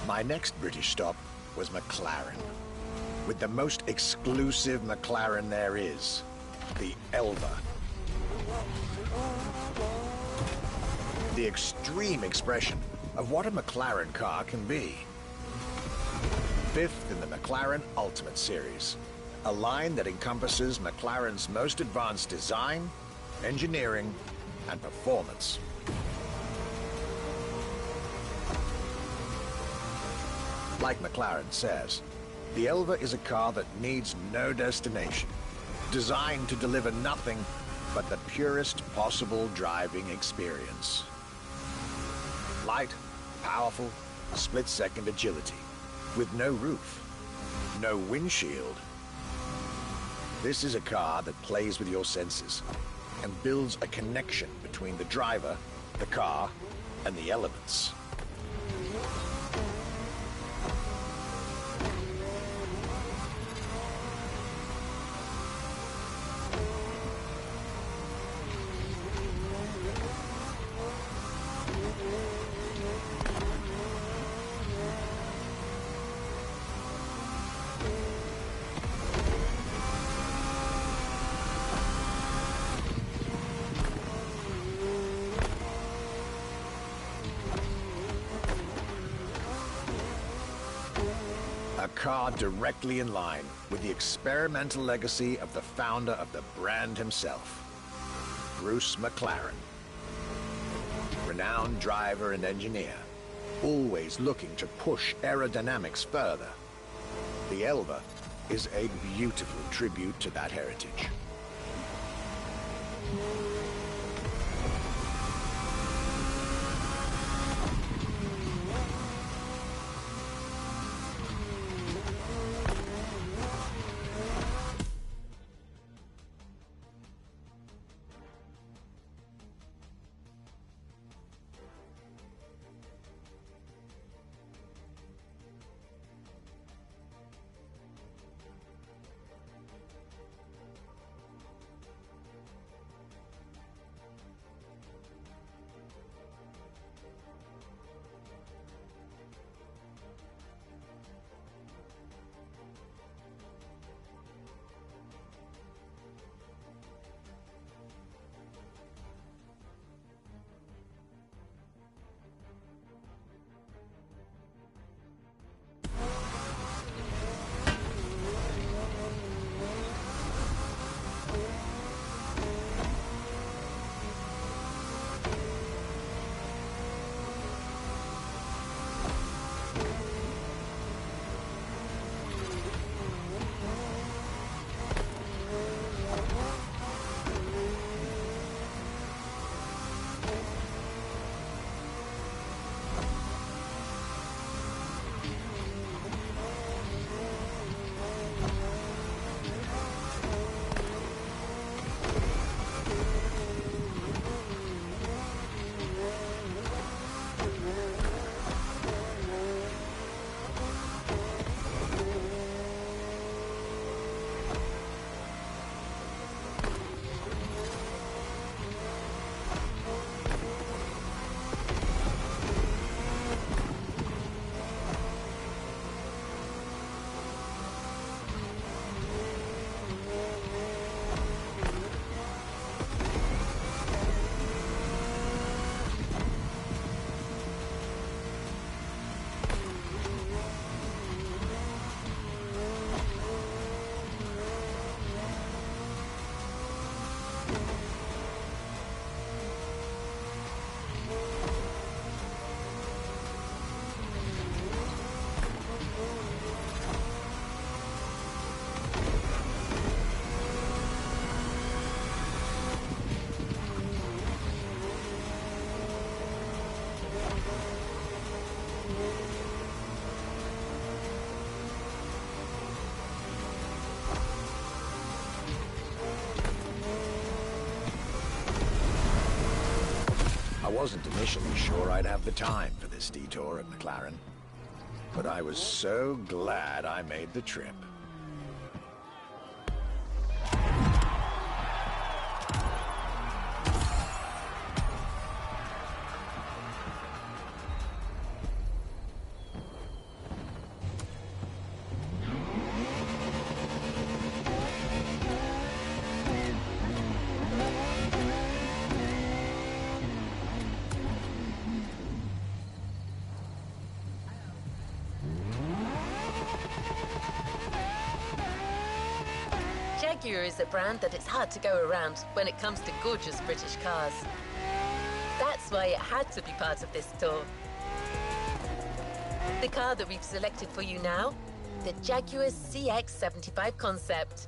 S6: My next British stop was McLaren, with the most exclusive McLaren there is, the Elva. The extreme expression of what a McLaren car can be. Fifth in the McLaren Ultimate Series, a line that encompasses McLaren's most advanced design, engineering, and performance. Like McLaren says, the Elva is a car that needs no destination, designed to deliver nothing but the purest possible driving experience. Light, powerful, split-second agility, with no roof, no windshield. This is a car that plays with your senses and builds a connection between the driver, the car, and the elements. car directly in line with the experimental legacy of the founder of the brand himself, Bruce McLaren. Renowned driver and engineer, always looking to push aerodynamics further. The Elva is a beautiful tribute to that heritage. I wasn't initially sure I'd have the time for this detour at McLaren, but I was so glad I made the trip.
S3: Jaguar is a brand that it's hard to go around when it comes to gorgeous British cars. That's why it had to be part of this tour. The car that we've selected for you now, the Jaguar CX-75 Concept.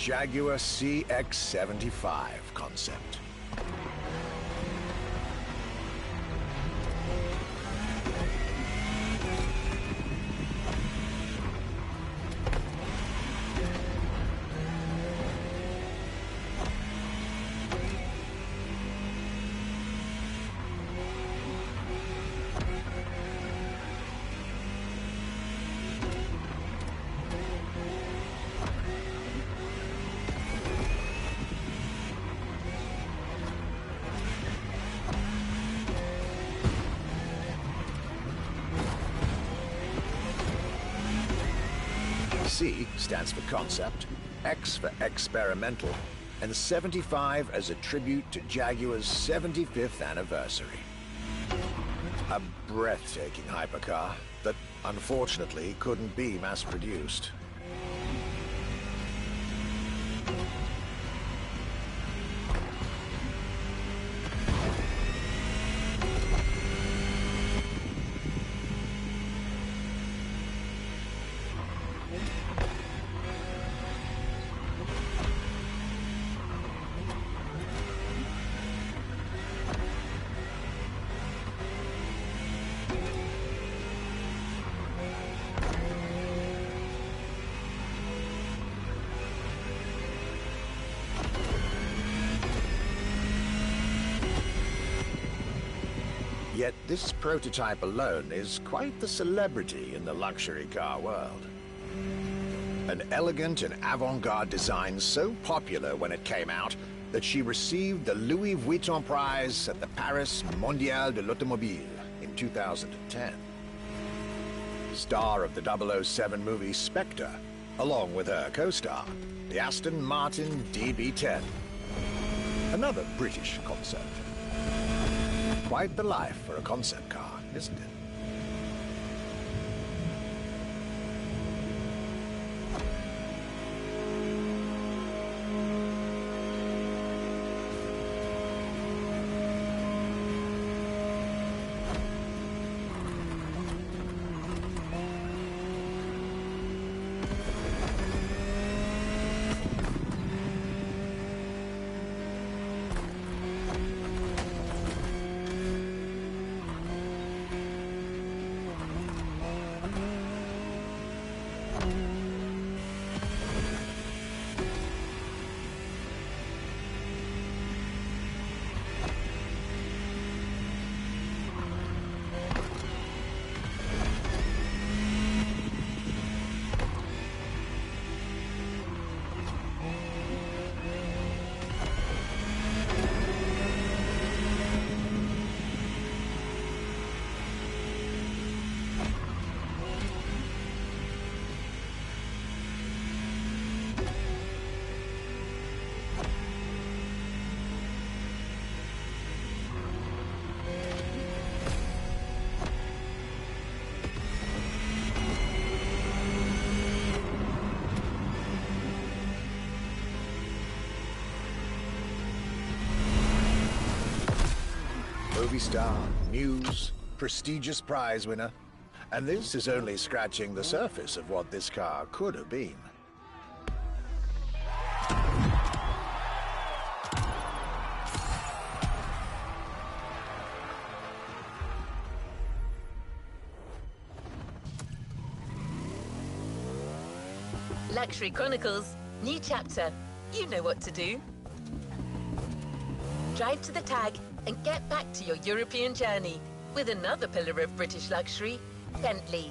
S6: Jaguar CX-75 concept. C stands for concept, X for experimental, and 75 as a tribute to Jaguar's 75th anniversary. A breathtaking hypercar that unfortunately couldn't be mass-produced. Yet this prototype alone is quite the celebrity in the luxury car world. An elegant and avant-garde design so popular when it came out that she received the Louis Vuitton Prize at the Paris Mondial de l'Automobile in 2010. Star of the 007 movie Spectre, along with her co-star, the Aston Martin DB10. Another British concept. Quite the life for a concept car, isn't it? Movie star, muse, prestigious prize winner. And this is only scratching the surface of what this car could have been.
S3: Luxury Chronicles, new chapter. You know what to do. Drive to the tag and get back to your European journey with another pillar of British luxury, Bentley.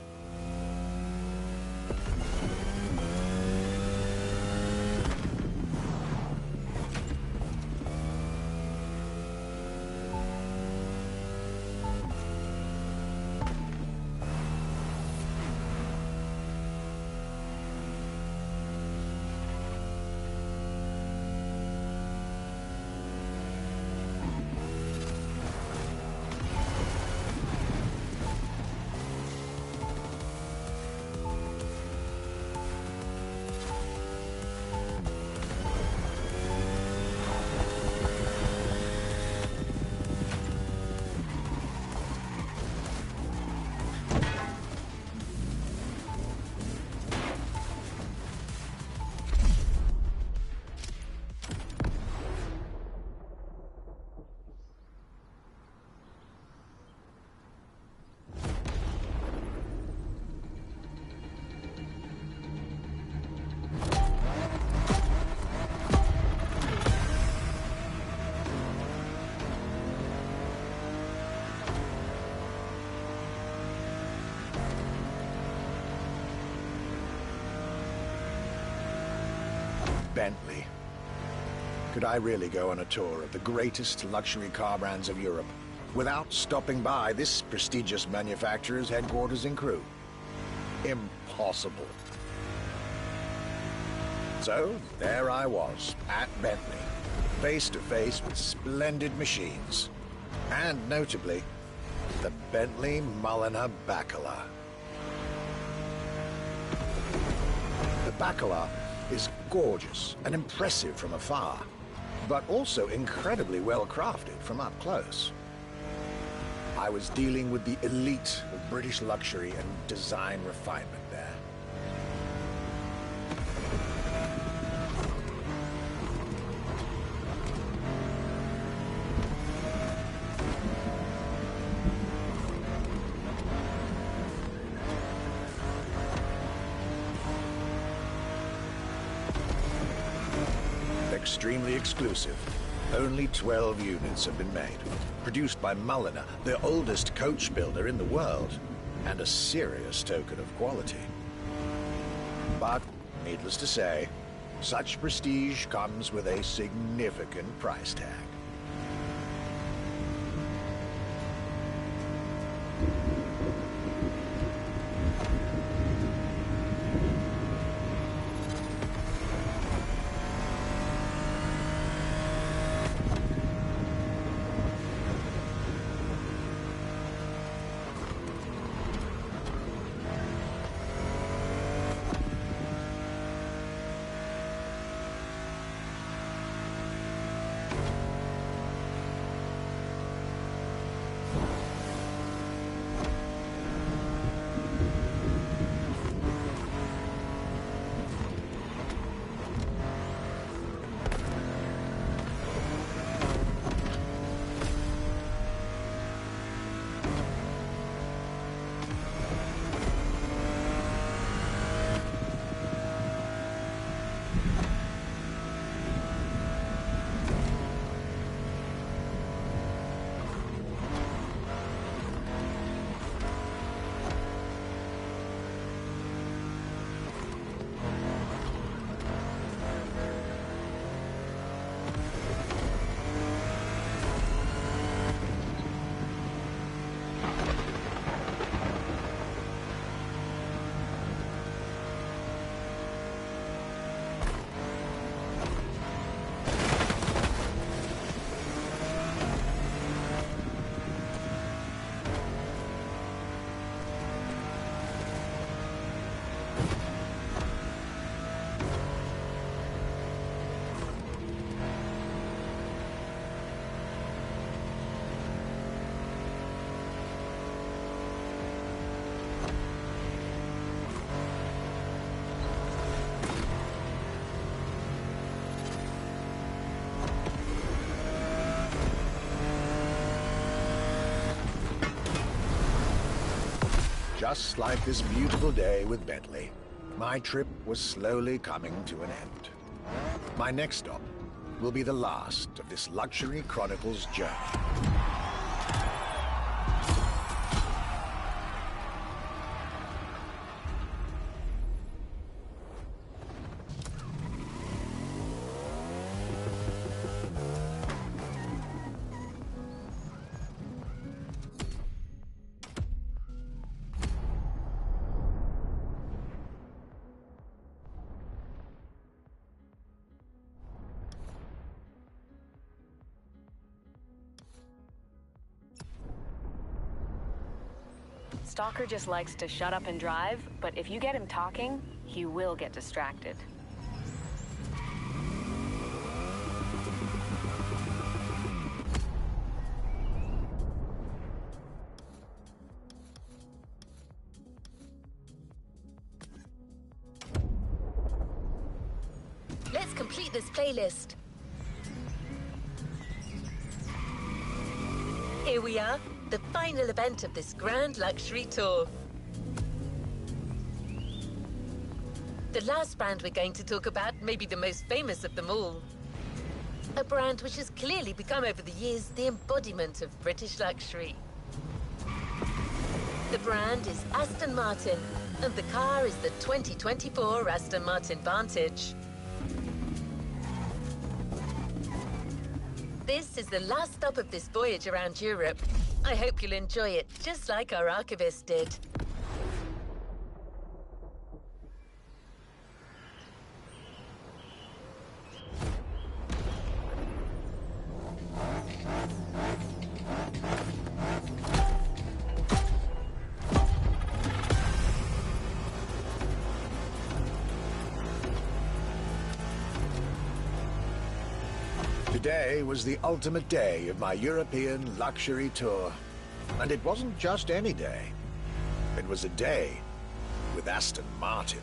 S6: Bentley. Could I really go on a tour of the greatest luxury car brands of Europe without stopping by this prestigious manufacturer's headquarters in Crewe? Impossible. So, there I was, at Bentley, face to face with splendid machines. And notably, the Bentley Mulliner Bacala. The Bacala is gorgeous and impressive from afar, but also incredibly well crafted from up close. I was dealing with the elite of British luxury and design refinement there. Extremely exclusive. Only 12 units have been made. Produced by Mulliner, the oldest coach builder in the world, and a serious token of quality. But, needless to say, such prestige comes with a significant price tag. Just like this beautiful day with Bentley, my trip was slowly coming to an end. My next stop will be the last of this Luxury Chronicles journey.
S1: Stalker just likes to shut up and drive, but if you get him talking, he will get distracted.
S3: Let's complete this playlist. Here we are, the final event of this grand luxury tour. The last brand we're going to talk about may be the most famous of them all. A brand which has clearly become over the years the embodiment of British luxury. The brand is Aston Martin, and the car is the 2024 Aston Martin Vantage. This is the last stop of this voyage around Europe. I hope you'll enjoy it, just like our archivist did.
S6: Today was the ultimate day of my European luxury tour. And it wasn't just any day. It was a day with Aston Martin.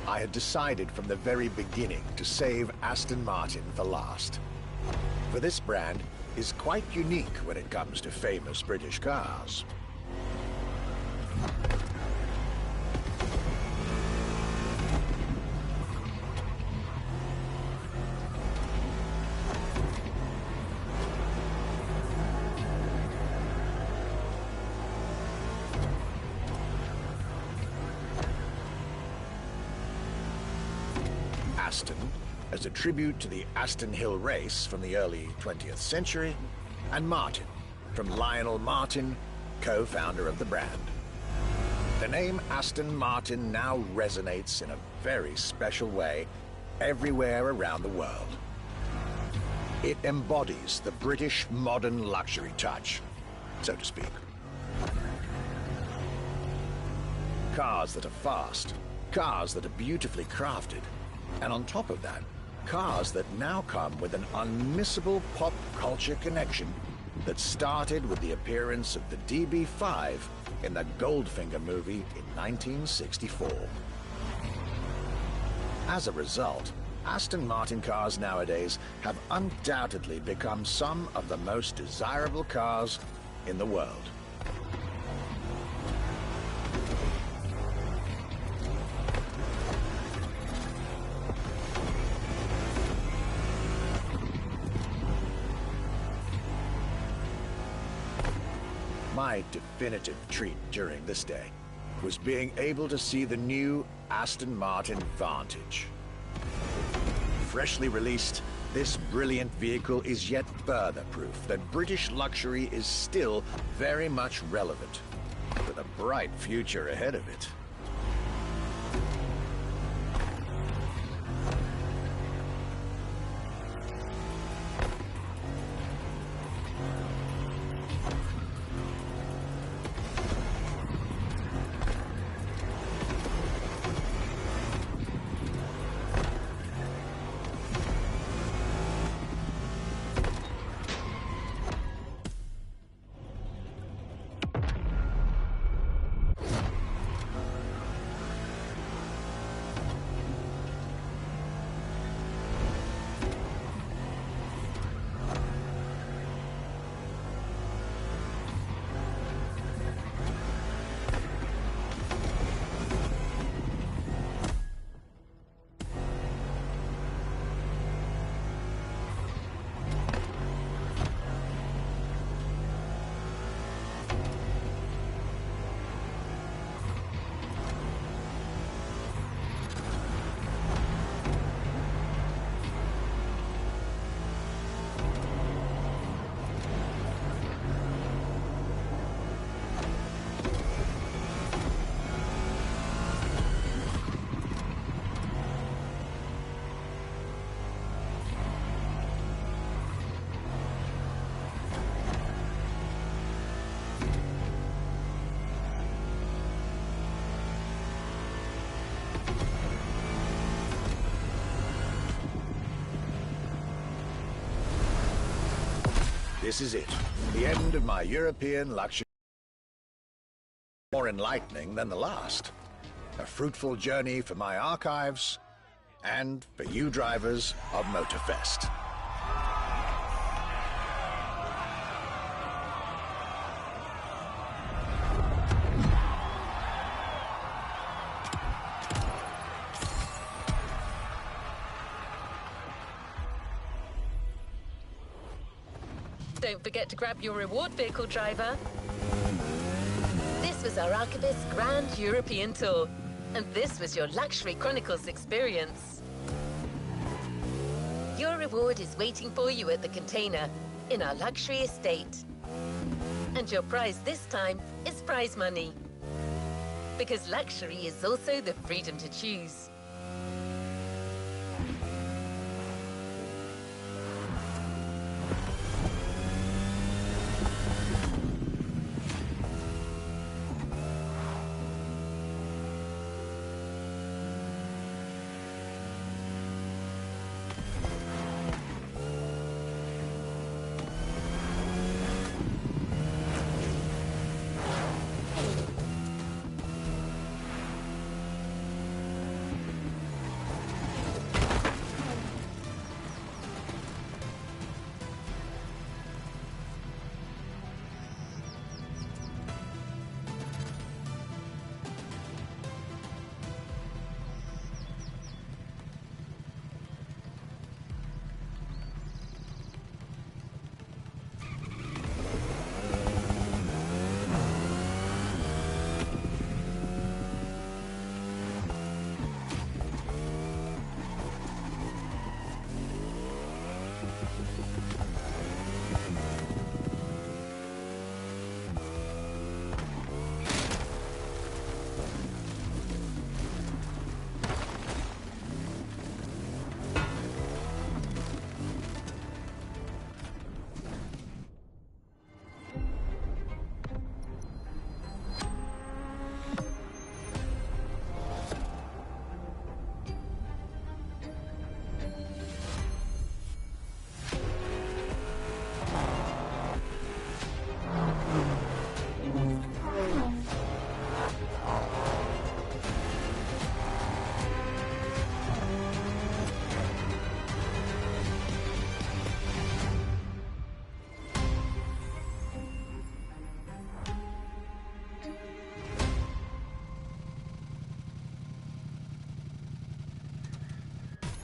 S6: I had decided from the very beginning to save Aston Martin for last. For this brand is quite unique when it comes to famous British cars. Aston, as a tribute to the Aston Hill race from the early 20th century, and Martin, from Lionel Martin, co-founder of the brand. The name Aston Martin now resonates in a very special way everywhere around the world. It embodies the British modern luxury touch, so to speak. Cars that are fast, cars that are beautifully crafted, and on top of that, cars that now come with an unmissable pop culture connection that started with the appearance of the DB5 in the Goldfinger movie in 1964. As a result, Aston Martin cars nowadays have undoubtedly become some of the most desirable cars in the world. My definitive treat during this day was being able to see the new Aston Martin Vantage. Freshly released, this brilliant vehicle is yet further proof that British luxury is still very much relevant, with a bright future ahead of it. This is it, the end of my European luxury. More enlightening than the last. A fruitful journey for my archives and for you drivers of MOTORFEST.
S3: Don't forget to grab your reward vehicle, driver. This was was our Archibald's Grand European Tour, and this was your Luxury Chronicles experience. Your reward is waiting for you at the container in our luxury estate. And your prize this time is prize money. Because luxury is also the freedom to choose.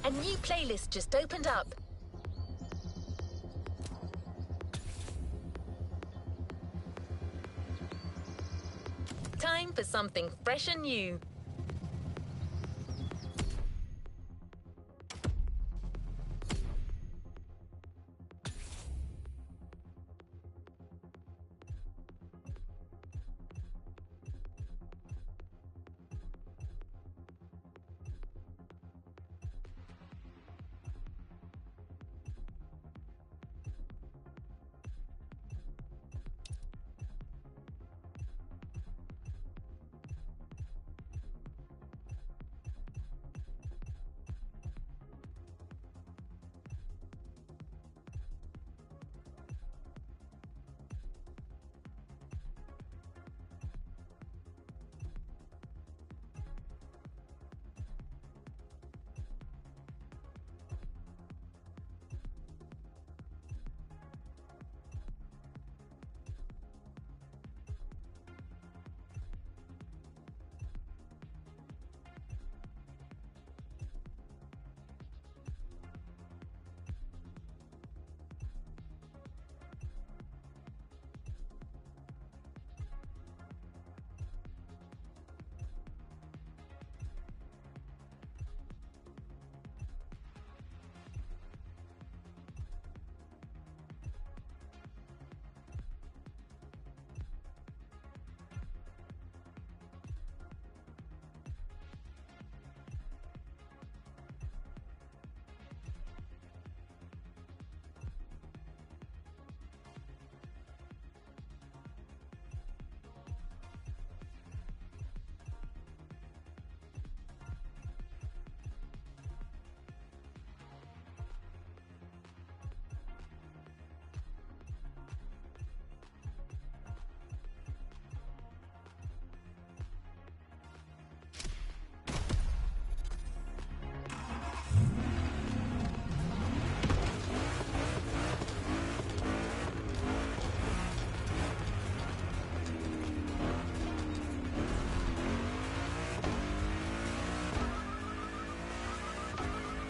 S3: A new playlist just opened up. Time for something fresh and new.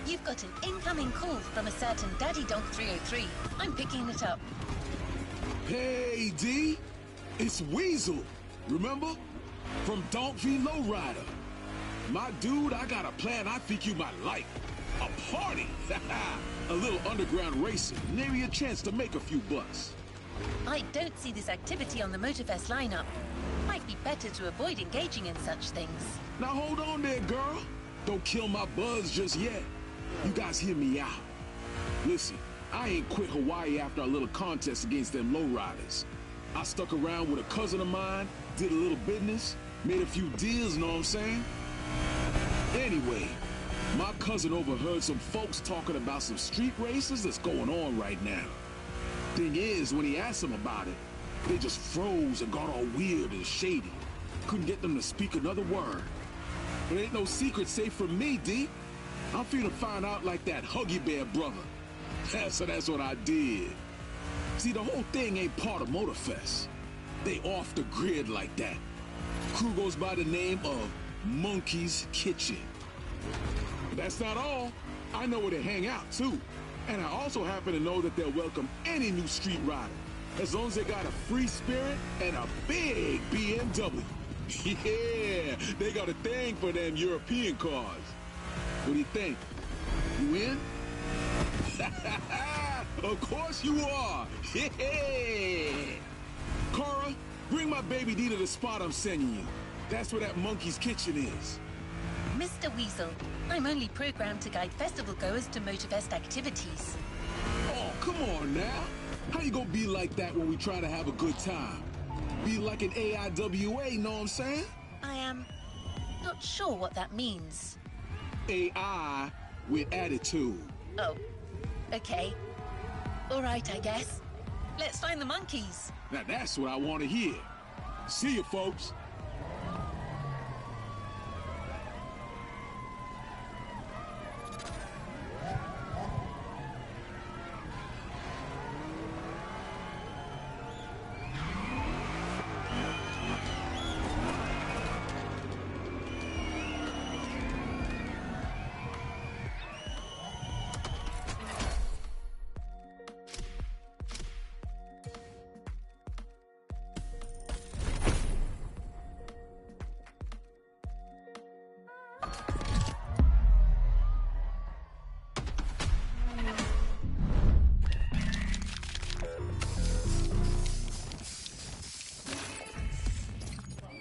S4: You've got an incoming call from a certain Daddy Dog 303. I'm picking it up.
S5: Hey, D. It's Weasel. Remember? from Donk v Lowrider. My dude, I got a plan I think you might like. A party! A little underground racing, maybe a chance to make a few bucks.
S4: I don't see this activity on the MOTORFEST lineup. Might be better to avoid engaging in such things.
S5: Now hold on there, girl. Don't kill my buzz just yet. You guys hear me out. Listen, I ain't quit Hawaii after our little contest against them lowriders. I stuck around with a cousin of mine, did a little business, made a few deals, know what I'm saying? Anyway, my cousin overheard some folks talking about some street races that's going on right now. Thing is, when he asked them about it, they just froze and got all weird and shady. Couldn't get them to speak another word. But ain't no secret safe from me, D. I'm finna find out like that Huggy Bear brother. So that's what I did. See, the whole thing ain't part of MOTORFEST. They off the grid like that. Crew goes by the name of Monkey's Kitchen. But that's not all. I know where they hang out, too. And I also happen to know that they'll welcome any new street rider, as long as they got a free spirit and a big BMW. Yeah, they got a thing for them European cars. What do you think? You in? Of course you are. Yeah. Cora, bring my baby D to the spot I'm sending you. That's where that Monkey's Kitchen is.
S4: Mr. Weasel, I'm only programmed to guide festival goers to MOTORFEST activities.
S5: Oh, come on now. How you gonna be like that when we try to have a good time? Be like an AIWA, know what I'm saying?
S4: I am not sure what that means.
S5: AI with attitude.
S4: Oh, okay. All right, I guess. Let's find the monkeys.
S5: Now that's what I want to hear. See you, folks.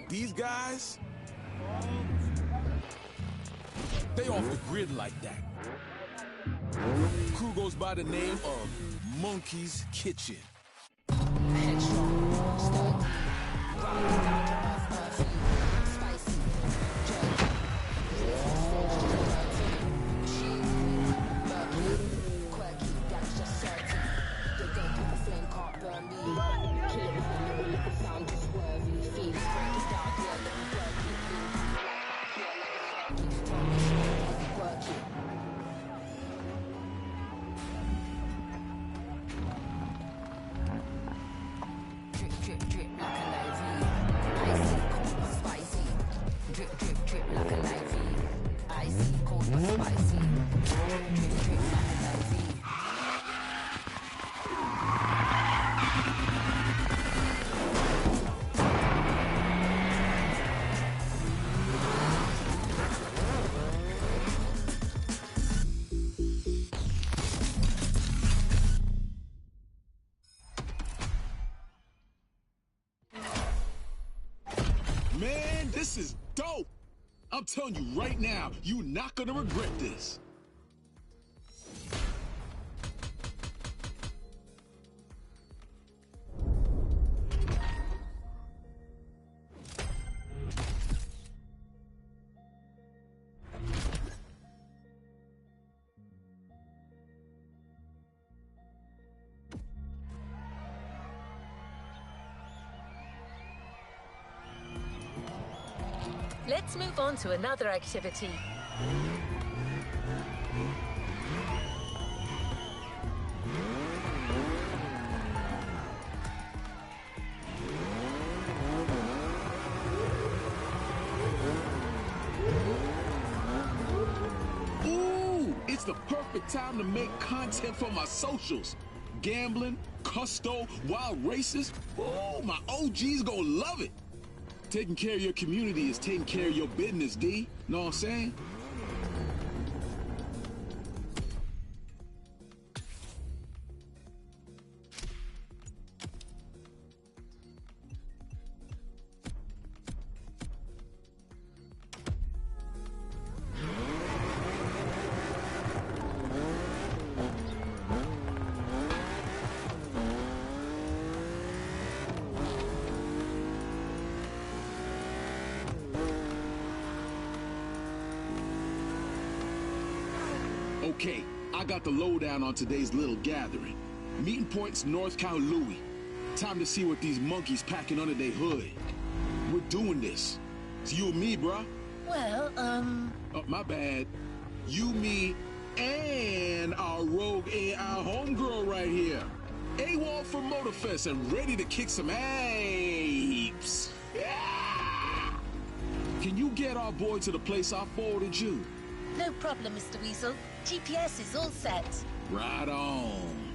S2: These guys, they off the grid like that. Crew goes by the name of Monkey's Kitchen. Man, this is dope. I'm telling you right now, you're not gonna regret this.
S3: Let's move on to another activity.
S5: Ooh, it's the perfect time to make content for my socials. Gambling, custo, wild races. Oh, my OG's gonna love it. Taking care of your community is taking care of your business, D. Know what I'm saying? Okay, I got the lowdown on today's little gathering. Meeting point's North Kowloon. Time to see what these monkeys packing under their hood. We're doing this. It's you and me, bruh.
S4: Well,
S5: Oh, my bad. You, me, and our rogue AI homegirl right here. AWOL for MOTORFEST and ready to kick some apes. Yeah! Can you get our boy to the place I forwarded you?
S4: no problem, Mr. Weasel. GPS is all set.
S5: Right on.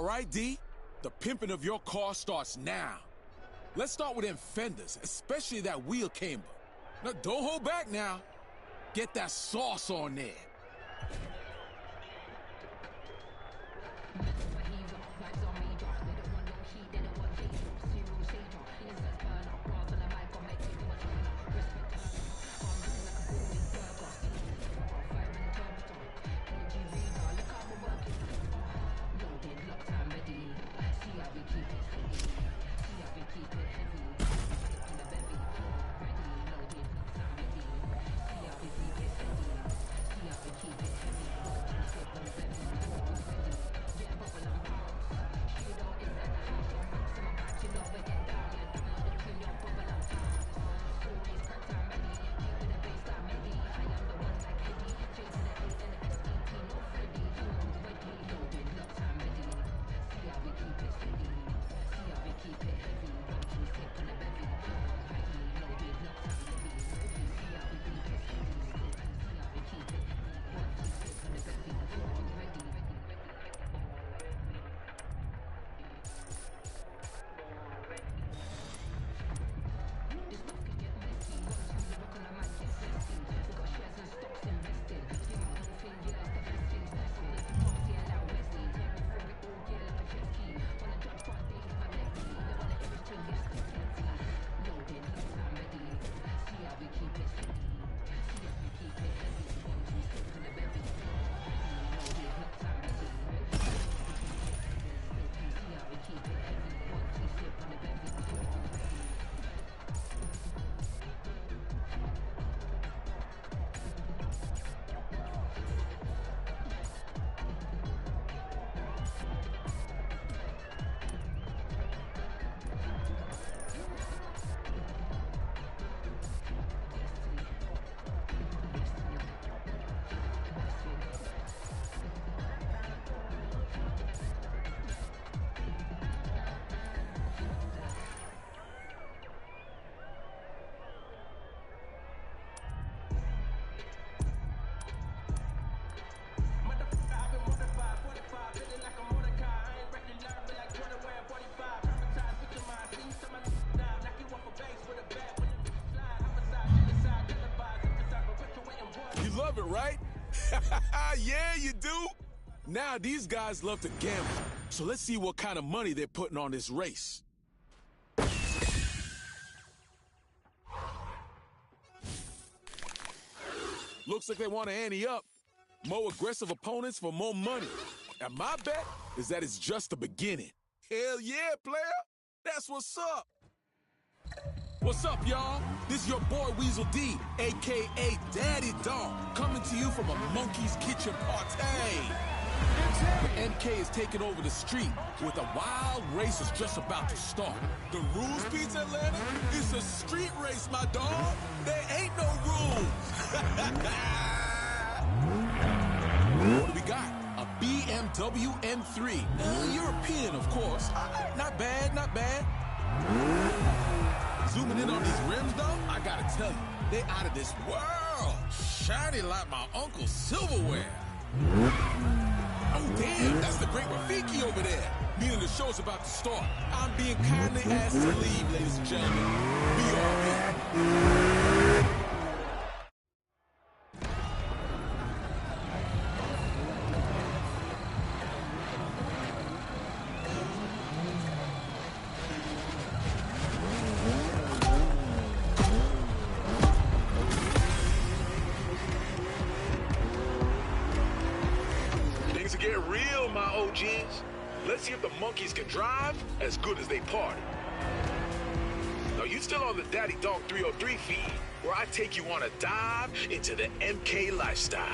S2: All right, D. The pimping of your car starts now. Let's start with them fenders, especially that wheel camber. Now, don't hold back now. Get that sauce on there. it, right? Yeah, you do. Now, these guys love to gamble. So let's see what kind of money they're putting on this race. Looks like they want to ante up. More aggressive opponents for more money. And my bet is that it's just the beginning. Hell yeah, player. That's what's up. What's up, y'all? This is your boy Weasel D, a.k.a. Daddy Dog, coming to you from a monkey's kitchen party. The MK is taking over the street with a wild race that's just about to start. The rules, Pizza Atlanta? It's a street race, my dog. There ain't no rules. What do we got? A BMW M3. European, of course. Not bad, not bad. Zooming in on these rims, though, I gotta tell you, they out of this world. Shiny like my uncle's silverware. Oh, damn, that's the great Rafiki over there. Meaning the show's about to start. I'm being kindly asked to leave, ladies and gentlemen. BRB.
S9: Get real, my OGs. Let's see if the monkeys can drive as good as they party. Now, you still on the Daddy Dog 303 feed, where I take you on a dive into the MK lifestyle.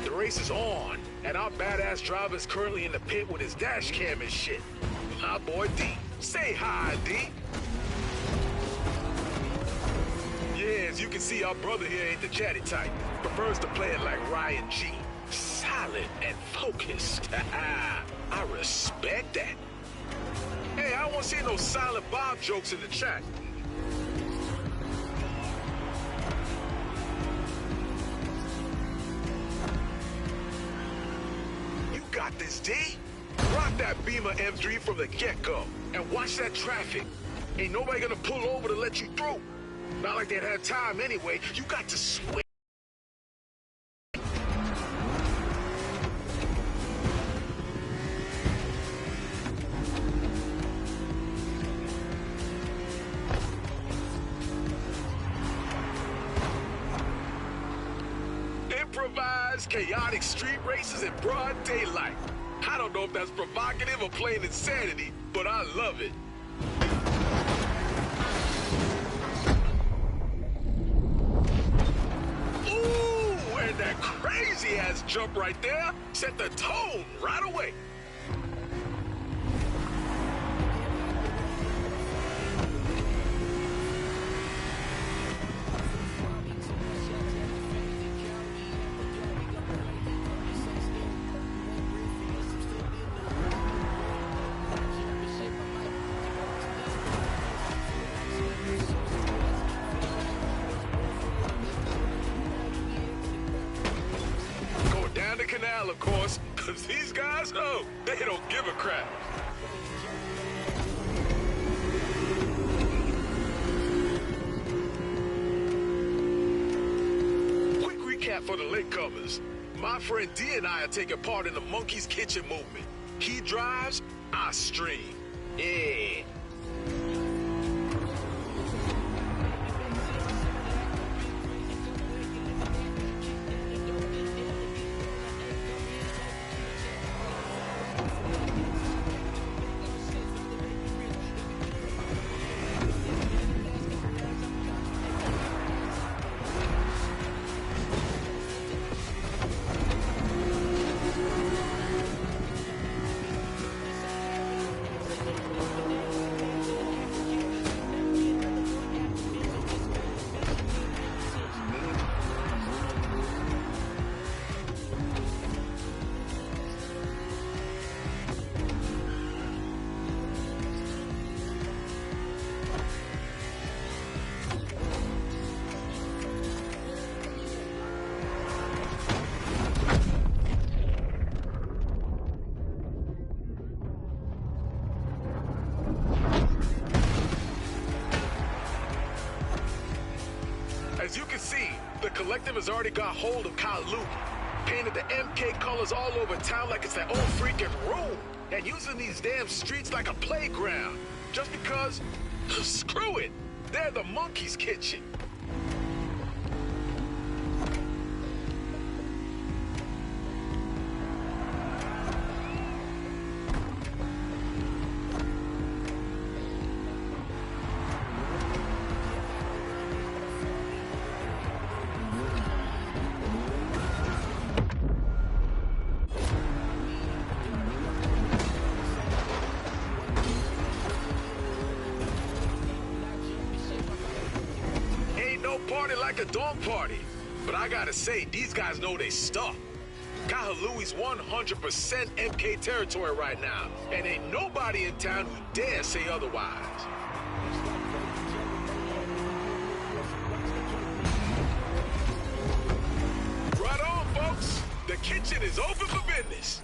S9: The race is on, and our badass driver is currently in the pit with his dash cam and shit. My boy D. Say hi, D. Yeah, as you can see, our brother here ain't the chatty type. Prefers to play it like Ryan G. Solid and focused. I respect that. Hey, I don't want to see no Silent Bob jokes in the chat. You got this, D. Rock that Beamer M3 from the get-go. And watch that traffic. Ain't nobody gonna pull over to let you through. Not like they'd have time anyway. You got to swing. Improvised, chaotic street races in broad daylight. I don't know if that's provocative or plain insanity, but I love it. That crazy-ass jump right there set the tone right away. Canal, of course, because these guys, oh, they don't give a crap. Quick recap for the latecomers. My friend D and I are taking part in the Monkey's Kitchen movement. He drives, I stream. Yeah. As you can see, the collective has already got hold of Kaluki, painted the MK colors all over town like it's their own freaking room, and using these damn streets like a playground. Just because, screw it, they're the monkey's kitchen. Party like a dog party. But I gotta say, these guys know they stuff. Kahalui's 100% MK territory right now, and ain't nobody in town who dare say otherwise. Right on, folks. The kitchen is open for business.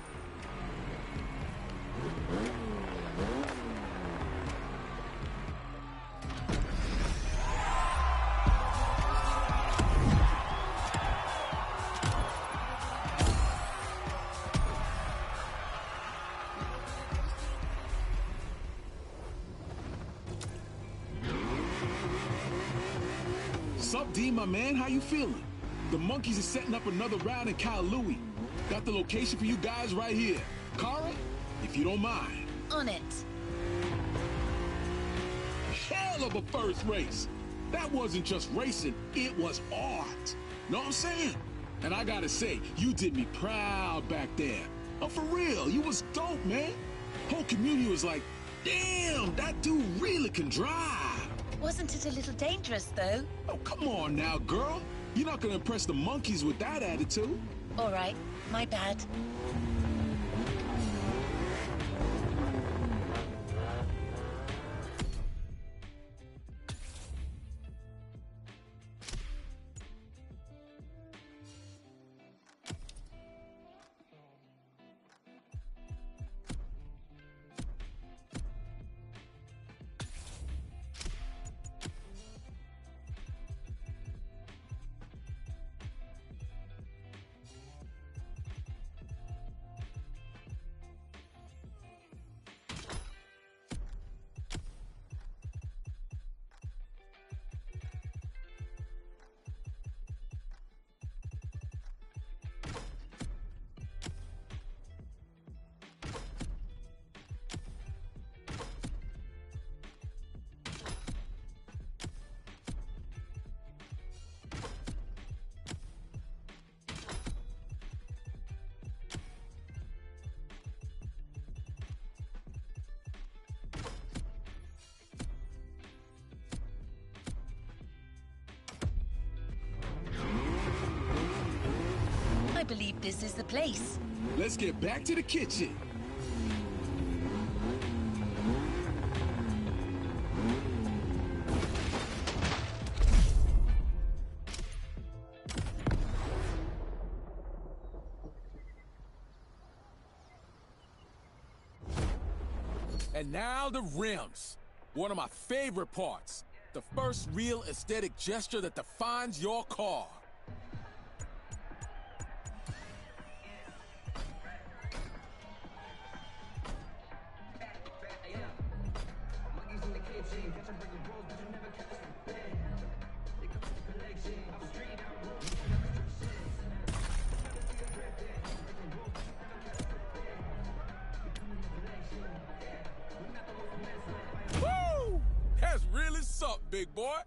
S5: Sup, D, my man? How you feeling? The monkeys are setting up another round in Kailui. Got the location for you guys right here. Kara, if you don't mind.
S4: On it.
S5: Hell of a first race. That wasn't just racing, it was art. Know what I'm saying? And I gotta say, you did me proud back there. Oh, for real, you was dope, man. Whole community was like, damn, that dude really can drive.
S4: Wasn't it a little dangerous, though?
S5: Oh, come on now, girl. You're not gonna impress the monkeys with that attitude.
S4: All right, my bad. I believe this is the place.
S5: Let's get back to the kitchen.
S2: And now the rims. One of my favorite parts. The first real aesthetic gesture that defines your car. Woo! That's really something, big boy.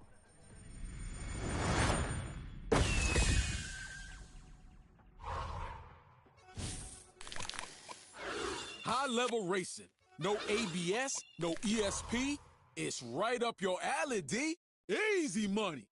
S2: High-level racing. No ABS, no ESP. It's right up your alley, D. Easy money.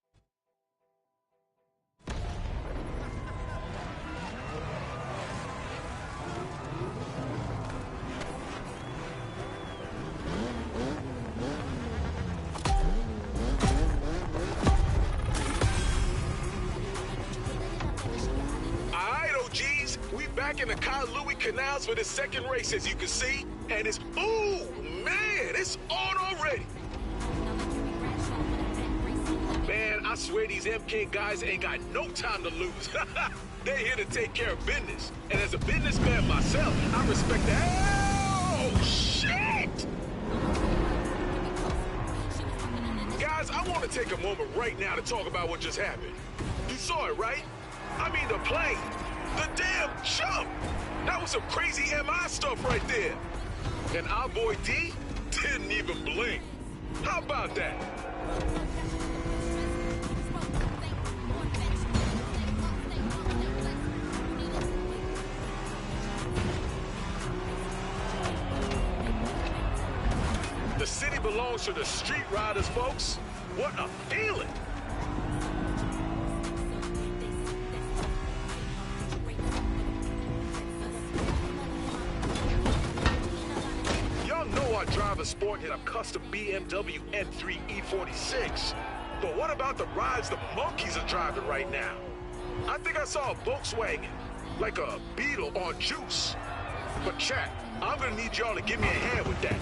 S2: We back in the Kailui Canals for the second race, as you can see, and it's, ooh, man, it's on already. Man, I
S9: swear these MK guys ain't got no time to lose. They're here to take care of business. And as a businessman myself, I respect that. Oh, shit! Guys, I want to take a moment right now to talk about what just happened. You saw it, right? I mean, the plane. The damn jump. That was some crazy MI stuff right there. And our boy D didn't even blink. How about that? The city belongs to the street riders, folks. What a feeling. Y'all know our driver sport in a custom BMW M3 E46. But what about the rides the monkeys are driving right now? I think I saw a Volkswagen, like a Beetle on juice. But chat, I'm gonna need y'all to give me a hand with that.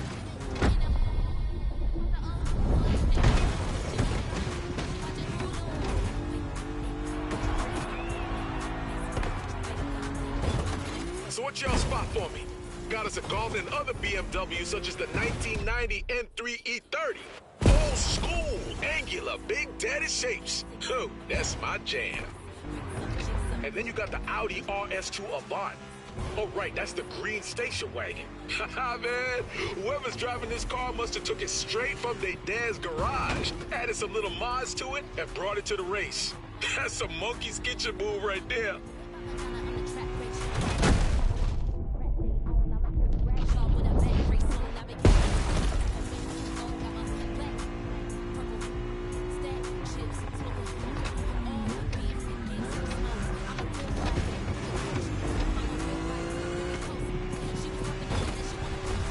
S9: So what y'all spot for me? Got us a Golf and other BMWs such as the 1990 M3 E30. Old school, angular, big daddy shapes. Oh, that's my jam. And then you got the Audi RS2 Avant. Oh, right, that's the green station wagon. Haha, man, whoever's driving this car must have took it straight from their dad's garage, added some little mods to it, and brought it to the race. That's some monkey's kitchen move right there.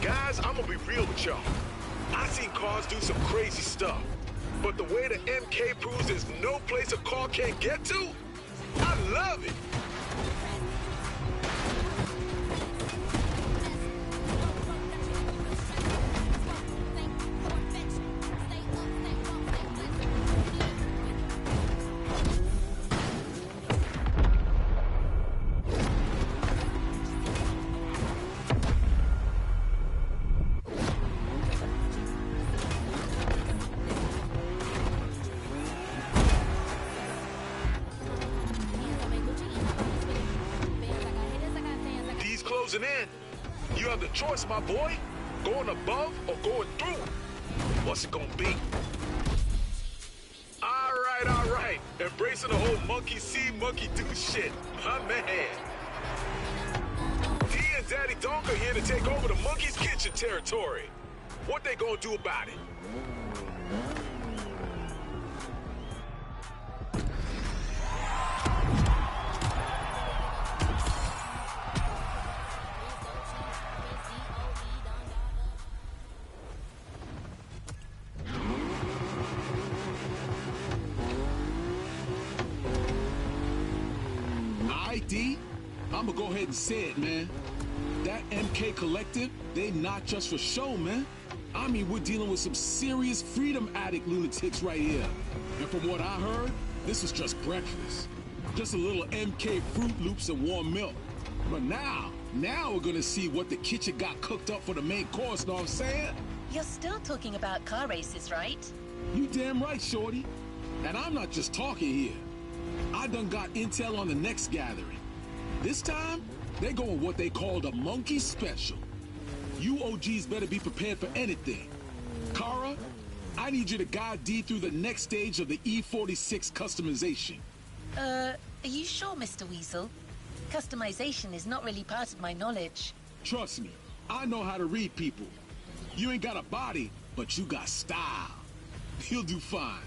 S9: Guys, I'm gonna be real with y'all. I seen cars do some crazy stuff, but the way the MK proves there's no place a car can't get to, I love it. Closing in. You have the choice, my boy. Going above or going through. What's it gonna be? All right. Embracing the whole monkey see, monkey do shit. My man. D and Daddy Donk are here to take over the monkey's kitchen territory. What they gonna do about it?
S5: D, I'ma go ahead and say it, man. That MK Collective, they not just for show, man. I mean, we're dealing with some serious freedom addict lunatics right here. And from what I heard, this is just breakfast. Just a little MK Fruit Loops and warm milk. But now we're gonna see what the kitchen got cooked up for the main course, know what I'm saying?
S4: You're still talking about car races, right?
S5: You damn right, shorty. And I'm not just talking here. I done got intel on the next gathering. This time, they're going what they call the Monkey Special. You OGs better be prepared for anything. Kara, I need you to guide D through the next stage of the E46 customization.
S4: Are you sure, Mr. Weasel? Customization is not really part of my knowledge.
S5: Trust me, I know how to read people. You ain't got a body, but you got style. He'll do fine.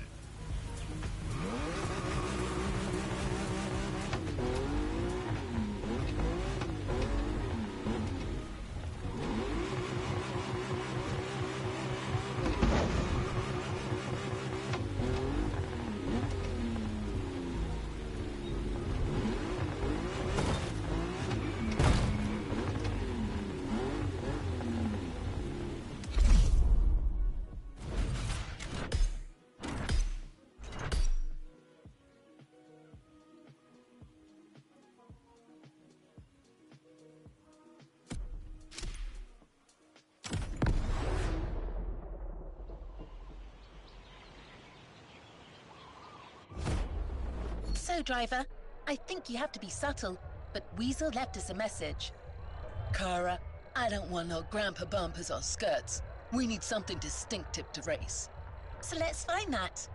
S4: Hello, driver. I think you have to be subtle, but Weasel left us a message.
S10: Kara, I don't want no grandpa bumpers or skirts. We need something distinctive to race.
S4: So let's find that.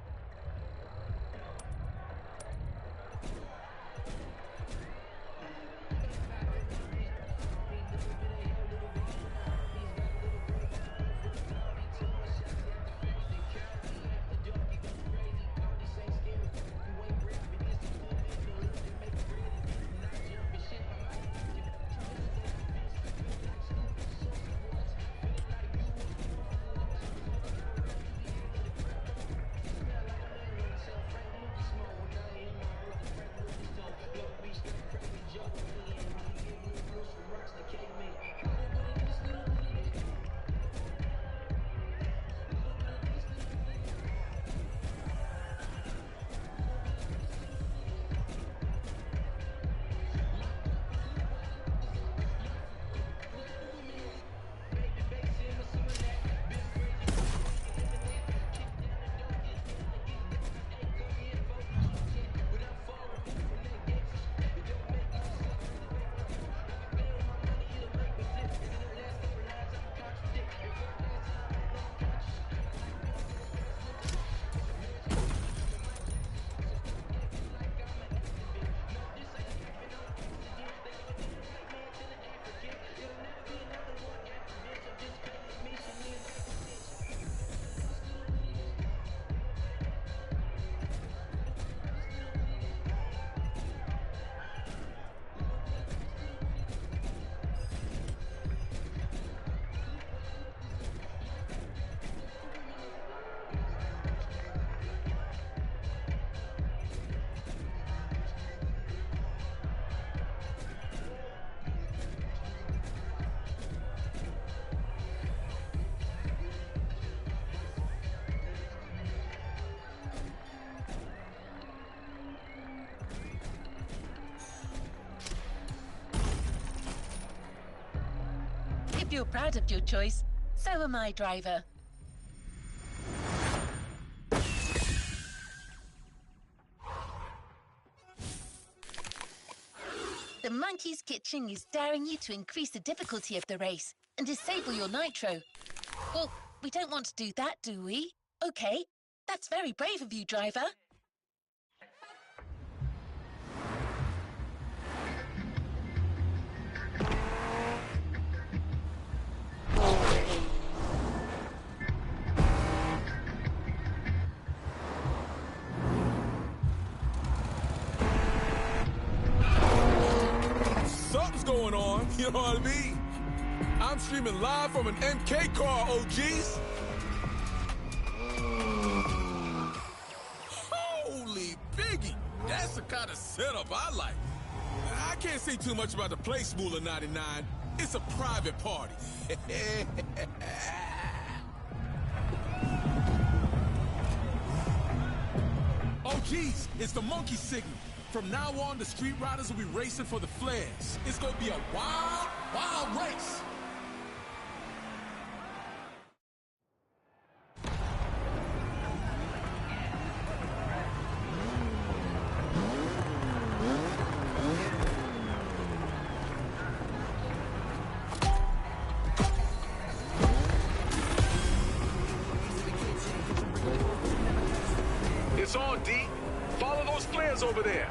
S4: If you're proud of your choice, so am I, driver. The monkey's kitchen is daring you to increase the difficulty of the race and disable your nitro. Well, we don't want to do that, do we? Okay, that's very brave of you, driver.
S2: Something's going on, you know what I mean? I'm streaming live from an MK car, OGs. Holy Biggie, that's the kind of setup I like. I can't say too much about the place, Moolah 99. It's a private party. Oh, geez, it's the monkey signal. From now on, the street riders will be racing for the flares. It's gonna be a wild, wild race.
S9: It's on, D. Follow those flares over there.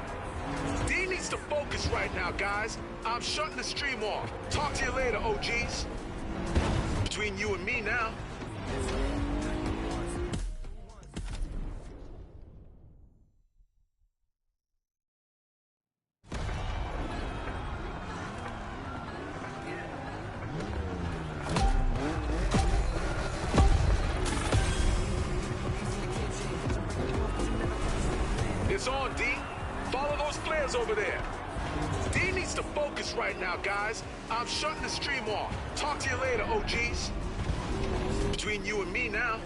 S9: D needs to focus right now, guys. I'm shutting the stream off. Talk to you later, OGs. Between you and me now. It's on, D. Follow those flares over there. D needs to focus right now, guys. I'm shutting the stream off. Talk to you later, OGs. Between you and me now.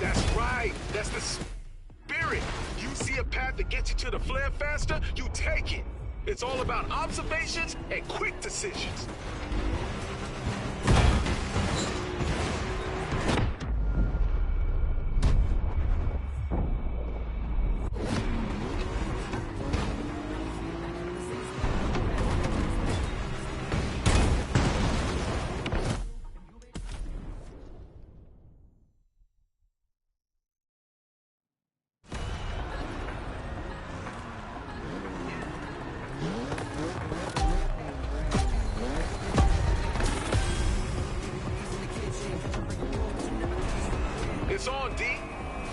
S9: That's right. That's the spirit. You see a path that gets you to the flare faster, you take it. It's all about observations and quick decisions.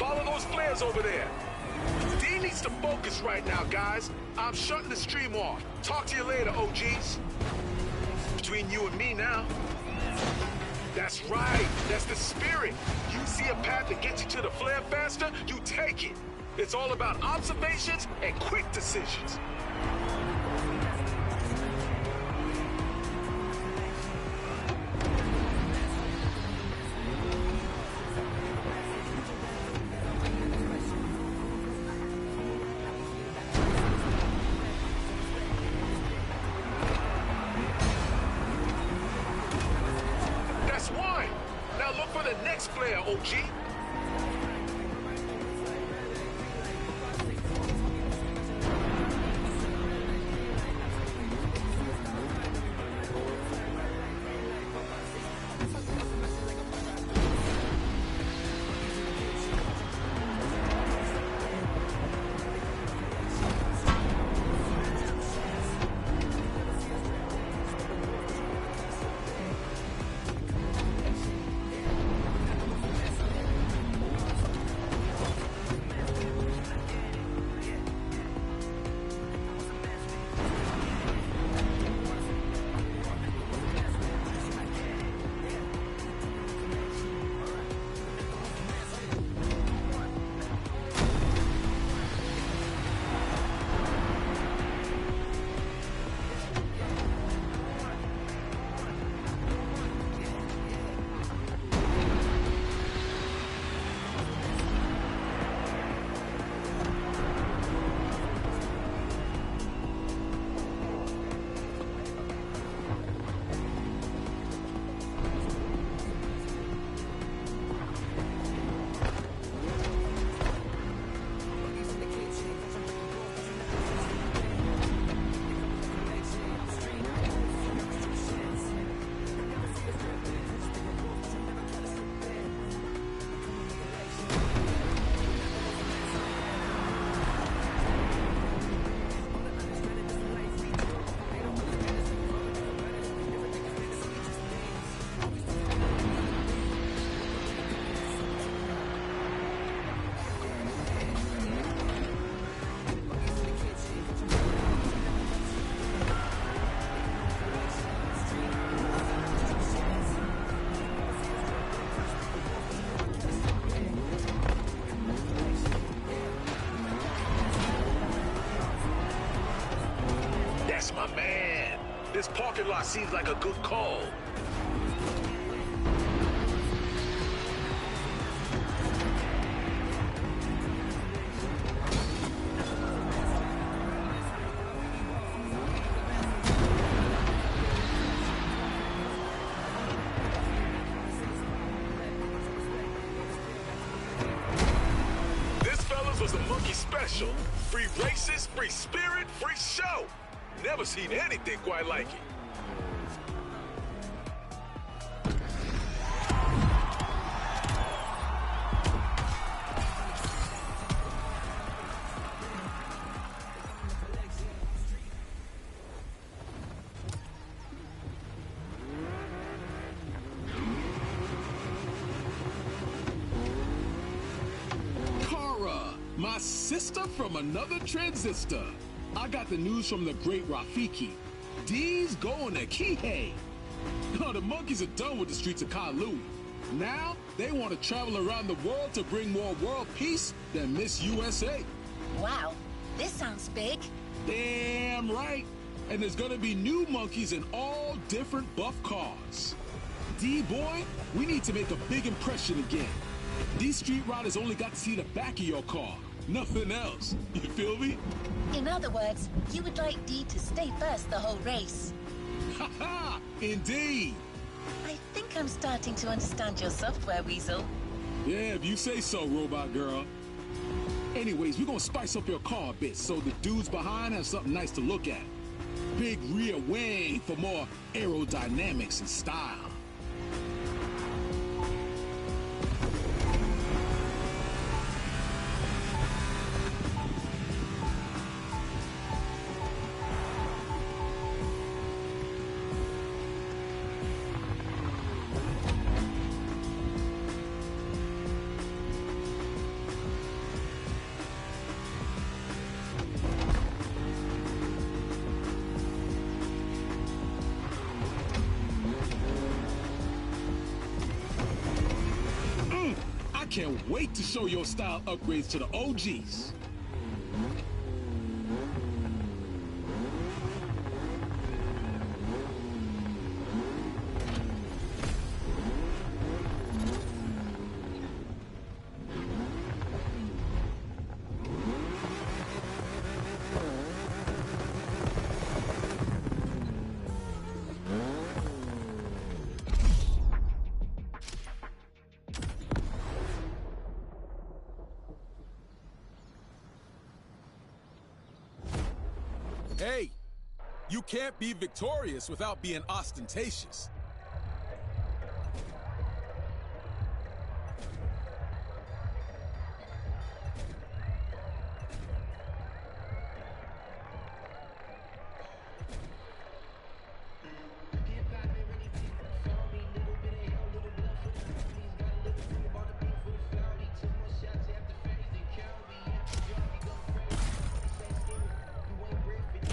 S9: Follow those flares over there. D needs to focus right now, guys. I'm shutting the stream off. Talk to you later, OGs. Between you and me now. That's right. That's the spirit. You see a path that gets you to the flare faster, you take it. It's all about observations and quick decisions. Flare, OG. My man, this parking lot seems like a good call. This, fellas, was the Monkey Special. Free races, free spirit, free show. Never seen anything quite like it.
S5: Kara, my sister from another transistor. I got the news from the great Rafiki. D's going to Kihei. No, the monkeys are done with the streets of Kalu. Now, they want to travel around the world to bring more world peace than Miss USA.
S4: Wow, this sounds big.
S5: Damn right. And there's going to be new monkeys in all different buff cars. D-boy, we need to make a big impression again. These street riders only got to see the back of your car. Nothing else. You feel me?
S4: In other words, you would like Dee to stay first the whole race.
S5: Ha ha! Indeed!
S4: I think I'm starting to understand your software, Weasel.
S5: Yeah, if you say so, Robot Girl. Anyways, we're gonna spice up your car a bit so the dudes behind have something nice to look at. Big rear wing for more aerodynamics and style. can't wait to show your style upgrades to the OGs.
S2: Hey, you can't be victorious without being ostentatious.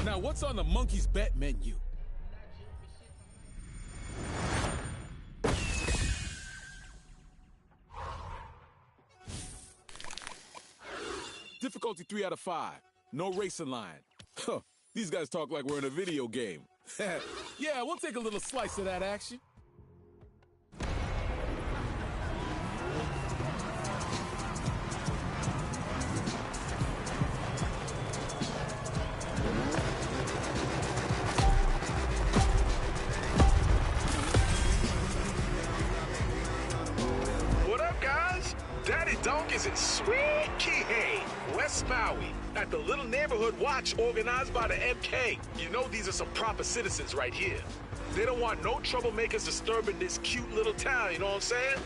S2: Now, what's on the monkey's bet menu? Difficulty 3 out of 5. No racing line. Huh, these guys talk like we're in a video game. Yeah, we'll take a little slice of that action.
S9: Donk is in sweet Kihei, West Maui, at the little neighborhood watch organized by the MK. You know these are some proper citizens right here. They don't want no troublemakers disturbing this cute little town, you know what I'm saying?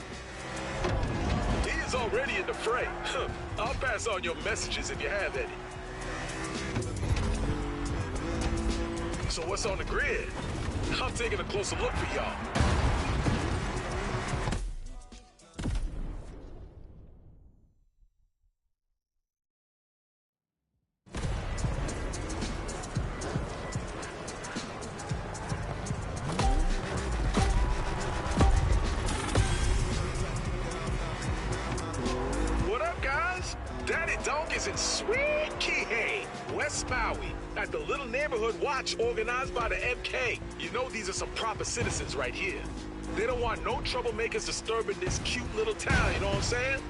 S9: He is already in the fray. I'll pass on your messages if you have any. So what's on the grid? I'm taking a closer look for y'all. In sweet Kihei, West Maui, at the little neighborhood watch organized by the MK. You know these are some proper citizens right here. They don't want no troublemakers disturbing this cute little town, you know what I'm saying?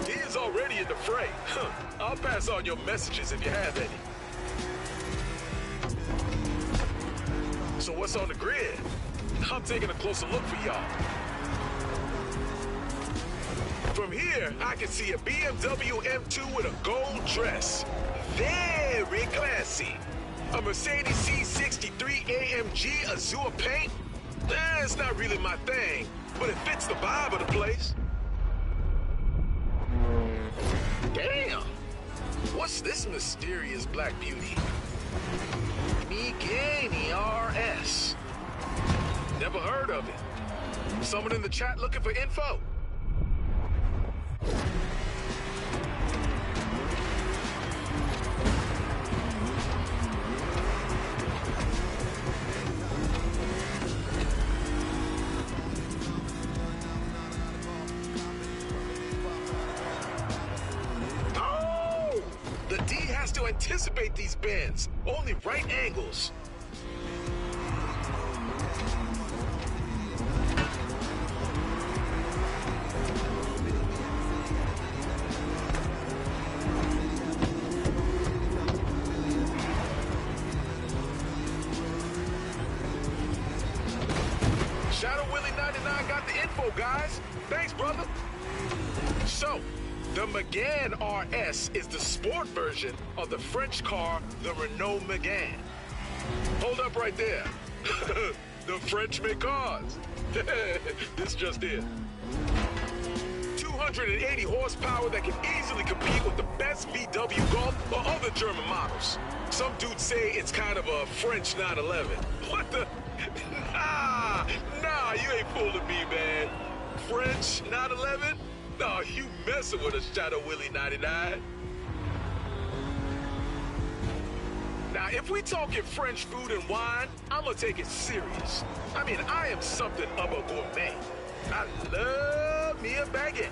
S9: He is already in the fray. I'll pass on your messages if you have any. So what's on the grid? I'm taking a closer look for y'all. From here, I can see a BMW M2 with a gold dress. Very classy. A Mercedes C63 AMG Azure paint? It's not really my thing, but it fits the vibe of the place. Damn! What's this mysterious black beauty? Migani RS. Never heard of it. Someone in the chat looking for info? To anticipate these bends, only right angles. Shadow Willie 99 got the info, guys. Thanks, brother. So, the Megane RS is the sport version of the French car, the Renault Megane. Hold up right there. The French make cars. This just in. 280 horsepower that can easily compete with the best VW Golf or other German models. Some dudes say it's kind of a French 911. What the? Nah, you ain't fooling me, man. French 911? No, you messing with a Shadow Willie 99. Now, if we talking French food and wine, I'm gonna take it serious. I mean, I am something of a gourmet. I love me a baguette.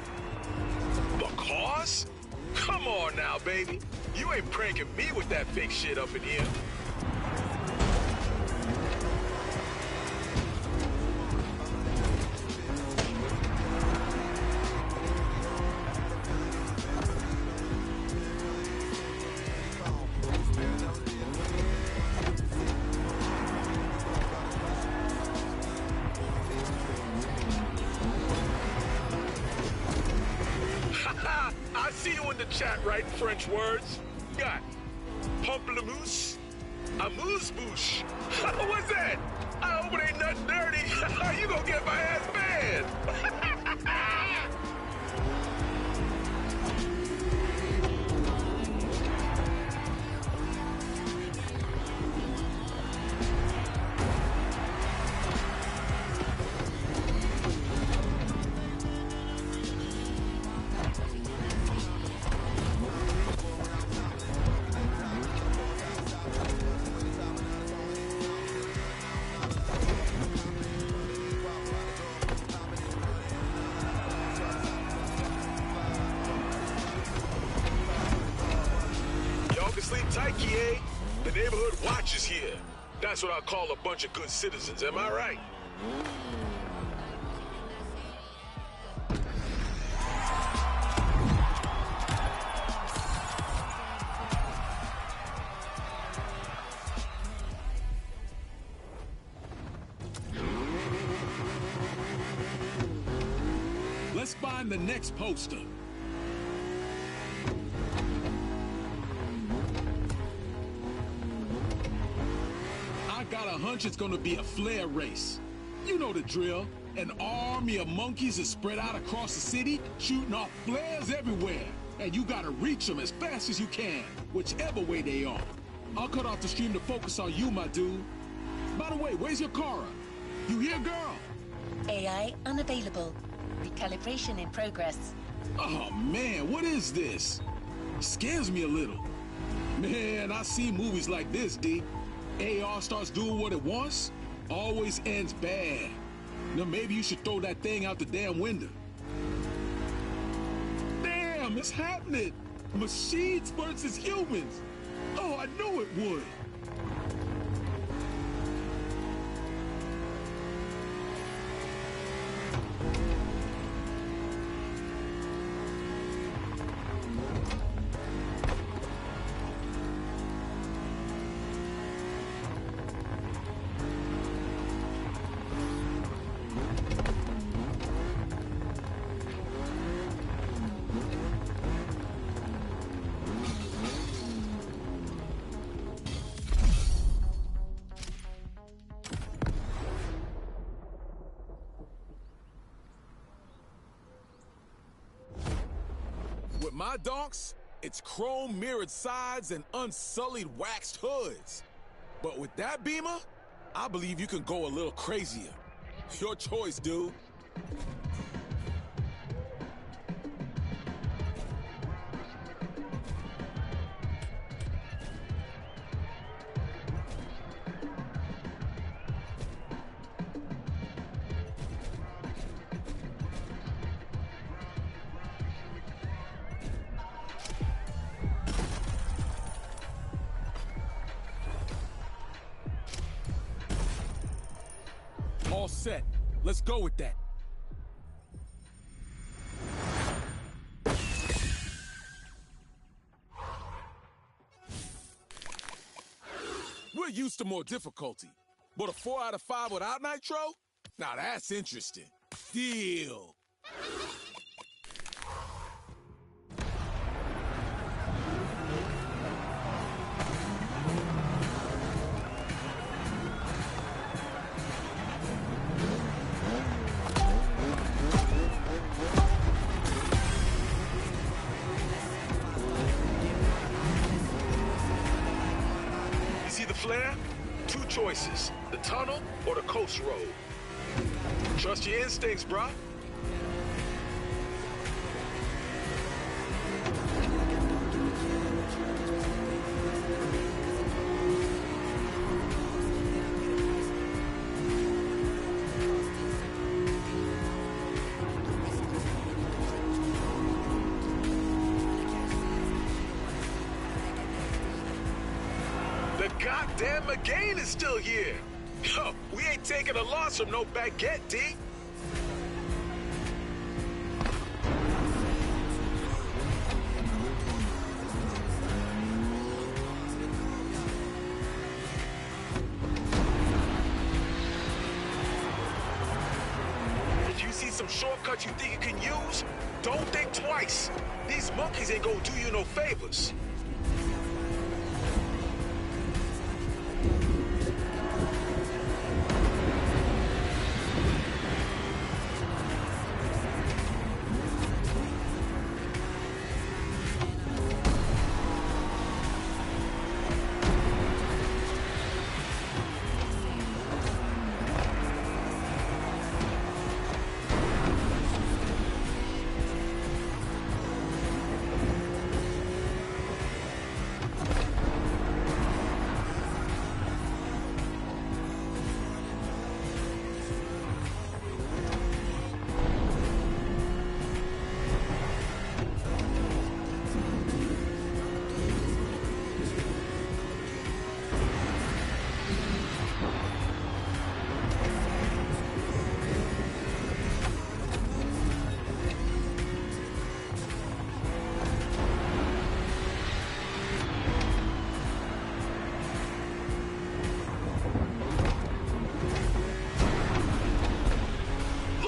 S9: Because? Come on now, baby. You ain't pranking me with that fake shit up in here. I see you in the chat writing French words. Got pamplemousse, amuse-bouche. What's that? I hope it ain't nothing dirty. You gonna get my ass banned. Sleep tight, Kie. The neighborhood watch is here. That's what I call a bunch of good citizens, am I right?
S5: Let's find the next poster. Got a hunch it's gonna be a flare race. You know the drill. An army of monkeys is spread out across the city, shooting off flares everywhere. And you gotta reach them as fast as you can, whichever way they are. I'll cut off the stream to focus on you, my dude. By the way, where's your Kara? You here, girl?
S4: AI unavailable. Recalibration in progress.
S5: Oh, man, what is this? Scares me a little. Man, I see movies like this, D. AR starts doing what it wants, always ends bad. Now maybe you should throw that thing out the damn window. Damn, it's happening! Machines versus humans! Oh, I knew it would!
S2: With my donks, it's chrome mirrored sides and unsullied waxed hoods. But with that Beamer, I believe you can go a little crazier. Your choice, dude. All set. Let's go with that. We're used to more difficulty, but a 4 out of 5 without nitro? Now that's interesting. Deal.
S9: Flare? Two choices, the tunnel or the coast road. Trust your instincts, bruh. goddamn McGain is still here. Yo, we ain't taking a loss from no baguette, D. If you see some shortcuts you think you can use, don't think twice. These monkeys ain't gonna do you no favors.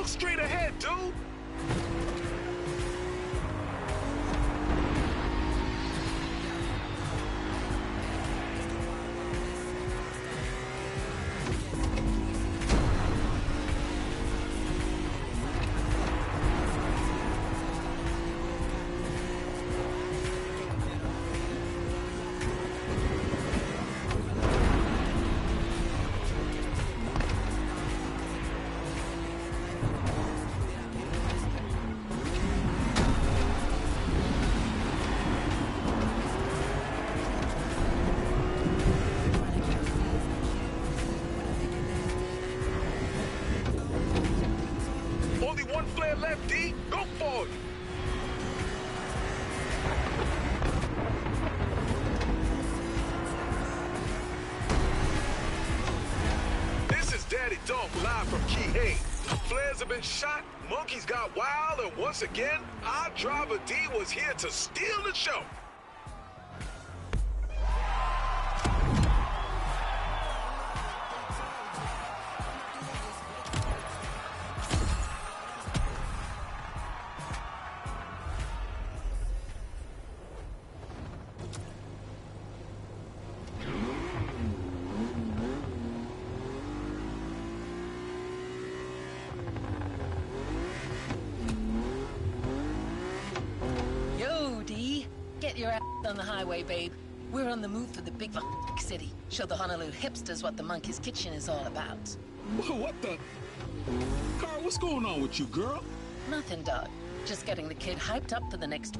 S9: Straight ahead, dude! Only one flare left, D. Go for it. This is Daddy Dunk live from Key Hay. Flares have been shot, monkeys got wild, and once again, our driver D was here to steal the show.
S10: Get your ass on the highway, babe. We're on the move for the big city. Show the Honolulu hipsters what the Monkey's Kitchen is all about.
S5: What the? Carl, what's going on with you, girl?
S10: Nothing, dog. Just getting the kid hyped up for the next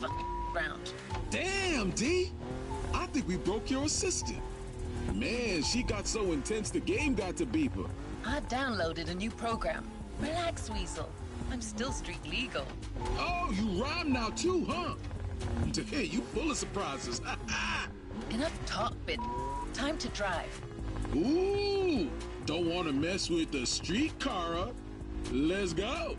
S10: round.
S5: Damn, D! I think we broke your assistant. Man, she got so intense the game got to beep her.
S10: I downloaded a new program. Relax, Weasel. I'm still street legal.
S5: Oh, you rhyme now too, huh? Hey, you full of surprises.
S10: Enough talk, bit. Time to drive.
S5: Ooh, don't want to mess with the street, Cara. Let's go.